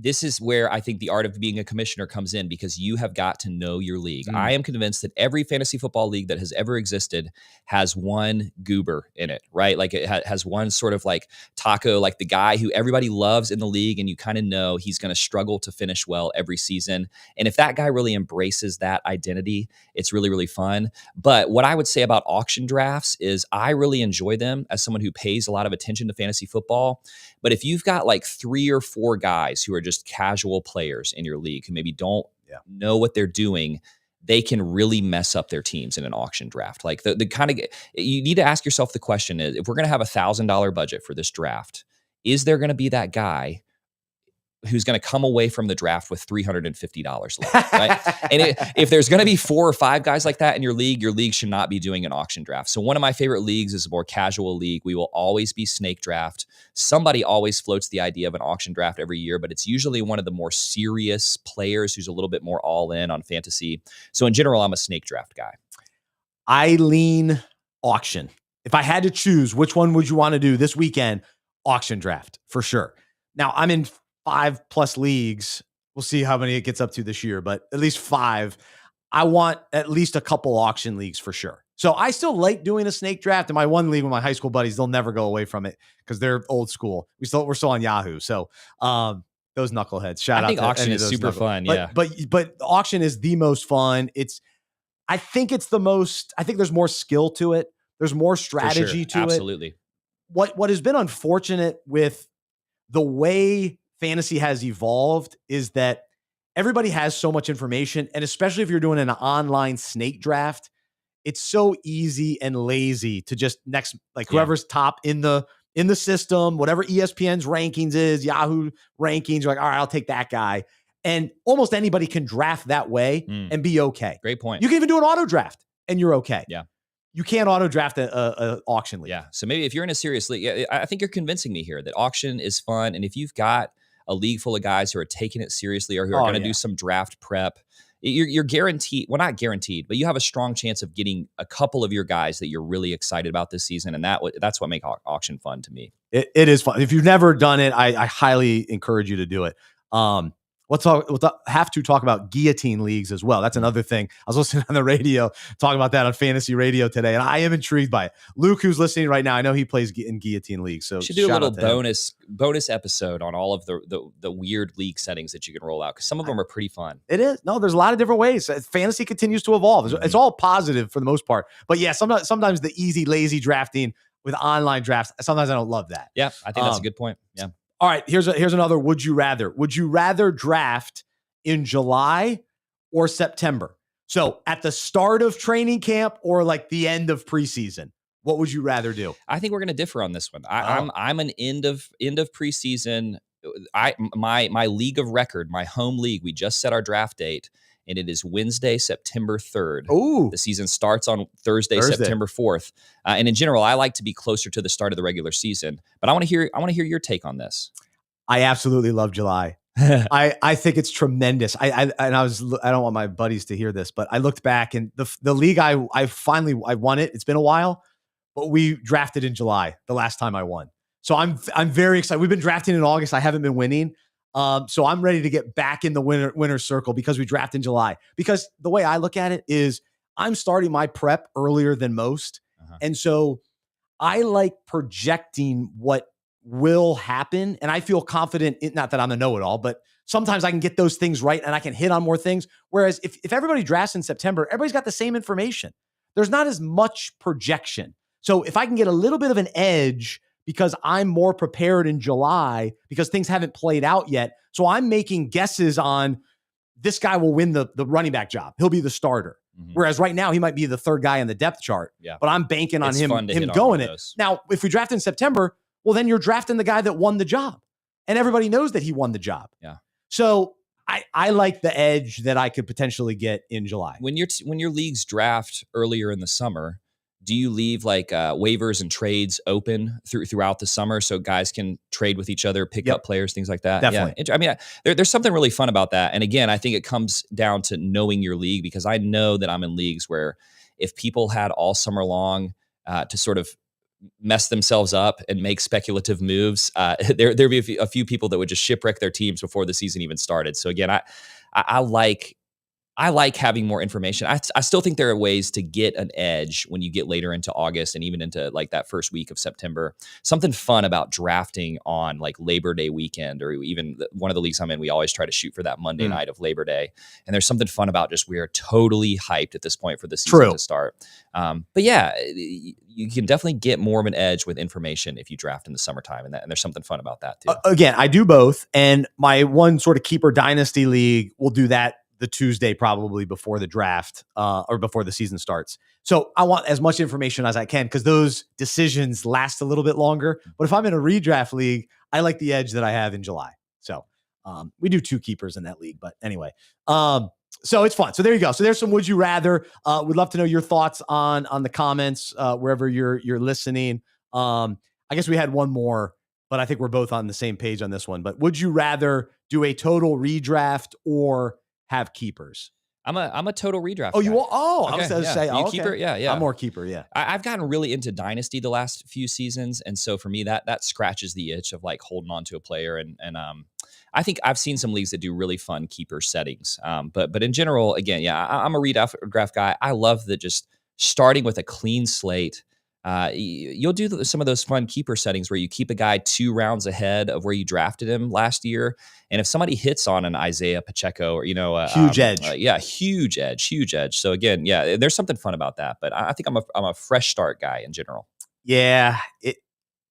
Speaker 2: This is where I think the art of being a commissioner comes in, because you have got to know your league. I am convinced that every fantasy football league that has ever existed has one goober in it, right? Like it has one sort of like taco, like the guy who everybody loves in the league, and you kind of know he's going to struggle to finish well every season. And if that guy really embraces that identity, it's really, really fun. But what I would say about auction drafts is I really enjoy them as someone who pays a lot of attention to fantasy football. But if you've got like 3 or 4 guys who are just casual players in your league who maybe don't know what they're doing, they can really mess up their teams in an auction draft. Like the kind of, you need to ask yourself the question is, if we're going to have $1,000 budget for this draft, is there going to be that guy who's going to come away from the draft with $350 left, right? And if there's going to be 4 or 5 guys like that in your league should not be doing an auction draft. So one of my favorite leagues is a more casual league. We will always be snake draft. Somebody always floats the idea of an auction draft every year, but it's usually one of the more serious players who's a little bit more all in on fantasy. So in general, I'm a snake draft guy.
Speaker 1: I lean auction. If I had to choose, which one would you want to do this weekend? Auction draft for sure. Now I'm in 5+ leagues. We'll see how many it gets up to this year, but at least 5. I want at least a couple auction leagues for sure. So I still like doing a snake draft. In my one league with my high school buddies, they'll never go away from it because they're old school. We're still on Yahoo. So those knuckleheads. Shout out.
Speaker 2: I think auction is super fun.
Speaker 1: But auction is the most fun. I think there's more skill to it. There's more strategy to it.
Speaker 2: Absolutely.
Speaker 1: What has been unfortunate with the way fantasy has evolved is that everybody has so much information. And especially if you're doing an online snake draft, it's so easy and lazy to just whoever's top in the system, whatever ESPN's rankings is, Yahoo rankings, you're like, all right, I'll take that guy. And almost anybody can draft that way and be okay.
Speaker 2: Great point.
Speaker 1: You can even do an auto draft and you're okay.
Speaker 2: Yeah.
Speaker 1: You can't auto draft a auction league.
Speaker 2: Yeah. So maybe if you're in a serious league, I think you're convincing me here that auction is fun. And if you've got a league full of guys who are taking it seriously or who are going to do some draft prep, you're guaranteed, well, not guaranteed, but you have a strong chance of getting a couple of your guys that you're really excited about this season. And that's what makes auction fun to me.
Speaker 1: It is fun. If you've never done it, I highly encourage you to do it. We'll have to talk about guillotine leagues as well. That's another thing. I was listening on the radio, talking about that on fantasy radio today, and I am intrigued by it. Luke, who's listening right now, I know he plays in guillotine leagues. So
Speaker 2: you should do a little bonus episode on all of the weird league settings that you can roll out, because some of them are pretty fun.
Speaker 1: It is. No, there's a lot of different ways. Fantasy continues to evolve. It's all positive for the most part. But yeah, sometimes the easy, lazy drafting with online drafts, sometimes I don't love that.
Speaker 2: Yeah, I think that's a good point. Yeah.
Speaker 1: All right, here's another would you rather. Would you rather draft in July or September? So at the start of training camp or like the end of preseason, what would you rather do?
Speaker 2: I think we're going to differ on this one. I'm an end of preseason. My league of record, my home league, we just set our draft date, and it is Wednesday, September 3rd.
Speaker 1: Ooh.
Speaker 2: The season starts on Thursday. September 4th. And in general, I like to be closer to the start of the regular season. But I want to hear your take on this.
Speaker 1: I absolutely love July. I think it's tremendous. I don't want my buddies to hear this, but I looked back and the league I won it. It's been a while, but we drafted in July the last time I won. So I'm very excited. We've been drafting in August. I haven't been winning. So I'm ready to get back in the winner circle because we draft in July. Because the way I look at it is I'm starting my prep earlier than most. And so I like projecting what will happen. And I feel confident, not that I'm a know-it-all, but sometimes I can get those things right and I can hit on more things. Whereas if everybody drafts in September, everybody's got the same information. There's not as much projection. So if I can get a little bit of an edge because I'm more prepared in July because things haven't played out yet. So I'm making guesses on this guy will win the running back job. He'll be the starter. Whereas right now he might be the third guy in the depth chart, but I'm banking on him going it. Now, if we draft in September, well, then you're drafting the guy that won the job and everybody knows that he won the job.
Speaker 2: Yeah.
Speaker 1: So I like the edge that I could potentially get in July.
Speaker 2: When your leagues draft earlier in the summer, do you leave like waivers and trades open throughout the summer so guys can trade with each other, pick up players, things like that?
Speaker 1: Definitely.
Speaker 2: Yeah. I mean, there's something really fun about that. And again, I think it comes down to knowing your league, because I know that I'm in leagues where if people had all summer long to sort of mess themselves up and make speculative moves, there'd be a few people that would just shipwreck their teams before the season even started. So again, I like having more information. I still think there are ways to get an edge when you get later into August and even into like that first week of September. Something fun about drafting on like Labor Day weekend, or even one of the leagues I'm in, we always try to shoot for that Monday night of Labor Day. And there's something fun about just, we are totally hyped at this point for the season to start. But yeah, you can definitely get more of an edge with information if you draft in the summertime, and there's something fun about that too.
Speaker 1: Again, I do both. And my one sort of keeper dynasty league will do that the Tuesday probably before the draft or before the season starts. So I want as much information as I can because those decisions last a little bit longer. But if I'm in a redraft league, I like the edge that I have in July. So we do 2 keepers in that league. But anyway, so it's fun. So there you go. So there's some Would You Rather. We'd love to know your thoughts on the comments wherever you're listening. I guess we had one more, but I think we're both on the same page on this one. But would you rather do a total redraft or have keepers?
Speaker 2: I'm a total redraft.
Speaker 1: Oh,
Speaker 2: guy.
Speaker 1: you are? Oh,
Speaker 2: okay,
Speaker 1: I was going to say,
Speaker 2: you keeper? Yeah.
Speaker 1: I'm more keeper. Yeah.
Speaker 2: I've gotten really into dynasty the last few seasons. And so for me, that scratches the itch of like holding on to a player. And I think I've seen some leagues that do really fun keeper settings. But in general, again, I'm a redraft guy. I love that just starting with a clean slate. You'll do some of those fun keeper settings where you keep a guy 2 rounds ahead of where you drafted him last year. And if somebody hits on an Isaiah Pacheco or,
Speaker 1: huge edge.
Speaker 2: Huge edge. So again, there's something fun about that, but I think I'm a fresh start guy in general.
Speaker 1: Yeah.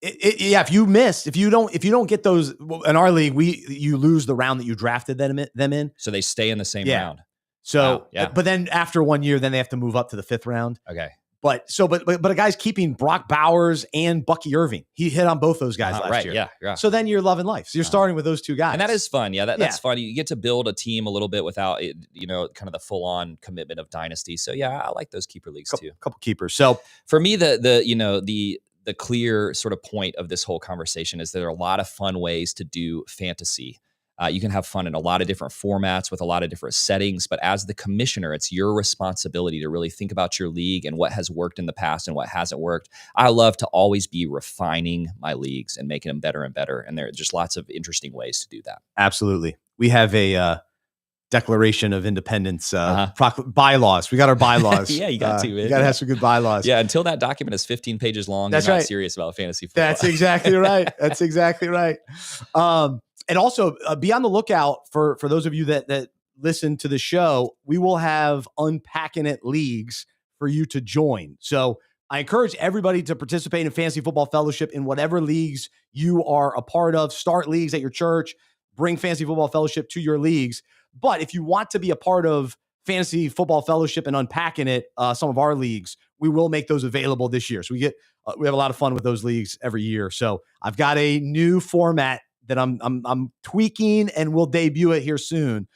Speaker 1: If you don't get those in our league, you lose the round that you drafted them in.
Speaker 2: So they stay in the same round.
Speaker 1: So, but then after 1 year, then they have to move up to the 5th round.
Speaker 2: Okay.
Speaker 1: But a guy's keeping Brock Bowers and Bucky Irving. He hit on both those guys last year. Yeah. So then you're loving life. So you're starting with those 2 guys.
Speaker 2: And that is fun. Yeah, that's fun. You get to build a team a little bit without, kind of the full-on commitment of dynasty. So yeah, I like those keeper leagues too.
Speaker 1: Couple keepers. So
Speaker 2: for me, the clear sort of point of this whole conversation is there are a lot of fun ways to do fantasy. You can have fun in a lot of different formats with a lot of different settings, but as the commissioner, it's your responsibility to really think about your league and what has worked in the past and what hasn't worked. I love to always be refining my leagues and making them better and better. And there are just lots of interesting ways to do that.
Speaker 1: Absolutely. We have a Declaration of Independence bylaws. We got our bylaws.
Speaker 2: Yeah, you got to.
Speaker 1: You got to have some good bylaws.
Speaker 2: Yeah, until that document is 15 pages long,
Speaker 1: That's
Speaker 2: you're
Speaker 1: right.
Speaker 2: not serious about fantasy football.
Speaker 1: That's exactly right. That's exactly right. And also be on the lookout for those of you that listen to the show. We will have Unpacking It leagues for you to join. So I encourage everybody to participate in Fantasy Football Fellowship in whatever leagues you are a part of. Start leagues at your church. Bring Fantasy Football Fellowship to your leagues. But if you want to be a part of Fantasy Football Fellowship and unpacking it, some of our leagues, we will make those available this year. So we have a lot of fun with those leagues every year. So I've got a new format that I'm tweaking, and we'll debut it here soon.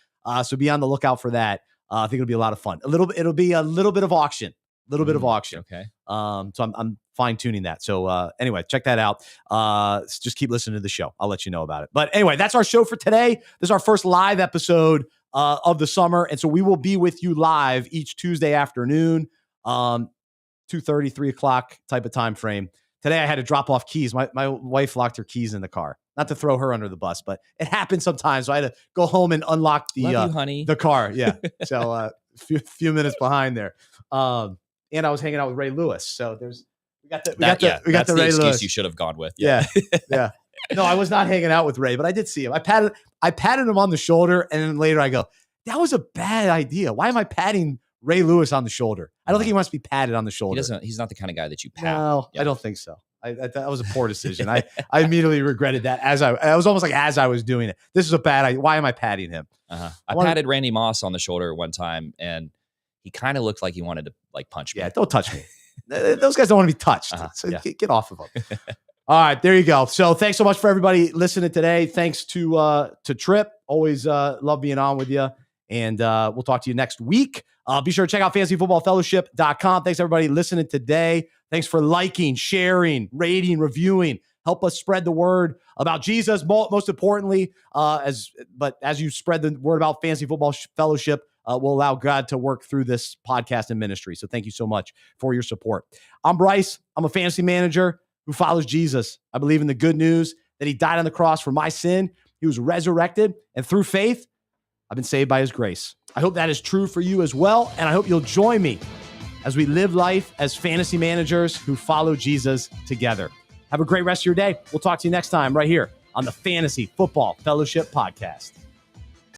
Speaker 1: So be on the lookout for that. I think it'll be a lot of fun. It'll be a little bit of auction.
Speaker 2: Okay.
Speaker 1: So I'm fine tuning that. So anyway, check that out. Just keep listening to the show. I'll let you know about it. But anyway, that's our show for today. This is our first live episode of the summer. And so we will be with you live each Tuesday afternoon, 2:30, 3 o'clock type of time frame. Today I had to drop off keys. My wife locked her keys in the car. Not to throw her under the bus, but it happens sometimes. So I had to go home and unlock the car. Yeah. So a few minutes behind there. And I was hanging out with Ray Lewis. So we got the Ray
Speaker 2: excuse
Speaker 1: Lewis
Speaker 2: you should have gone with.
Speaker 1: Yeah. Yeah. No, I was not hanging out with Ray, but I did see him. I patted him on the shoulder, and then later I go, that was a bad idea. Why am I patting Ray Lewis on the shoulder? I don't think he wants to be patted on the shoulder.
Speaker 2: He's not the kind of guy that you pat.
Speaker 1: No, I don't think so. That was a poor decision. I immediately regretted that I was almost like as I was doing it. This is a bad idea. Why am I patting him?
Speaker 2: I patted Randy Moss on the shoulder one time, and he kind of looked like he wanted to like punch me.
Speaker 1: Yeah, don't touch me. Those guys don't want to be touched. So get off of them. All right, there you go. So thanks so much for everybody listening today. Thanks to Trip. Always love being on with you. And we'll talk to you next week. Be sure to check out fantasyfootballfellowship.com. Thanks everybody listening today. Thanks for liking, sharing, rating, reviewing. Help us spread the word about Jesus. Most importantly, as you spread the word about Fantasy Football Fellowship, will allow God to work through this podcast and ministry. So thank you so much for your support. I'm Bryce. I'm a fantasy manager who follows Jesus. I believe in the good news that he died on the cross for my sin. He was resurrected, and through faith, I've been saved by his grace. I hope that is true for you as well, and I hope you'll join me as we live life as fantasy managers who follow Jesus together. Have a great rest of your day. We'll talk to you next time right here on the Fantasy Football Fellowship Podcast.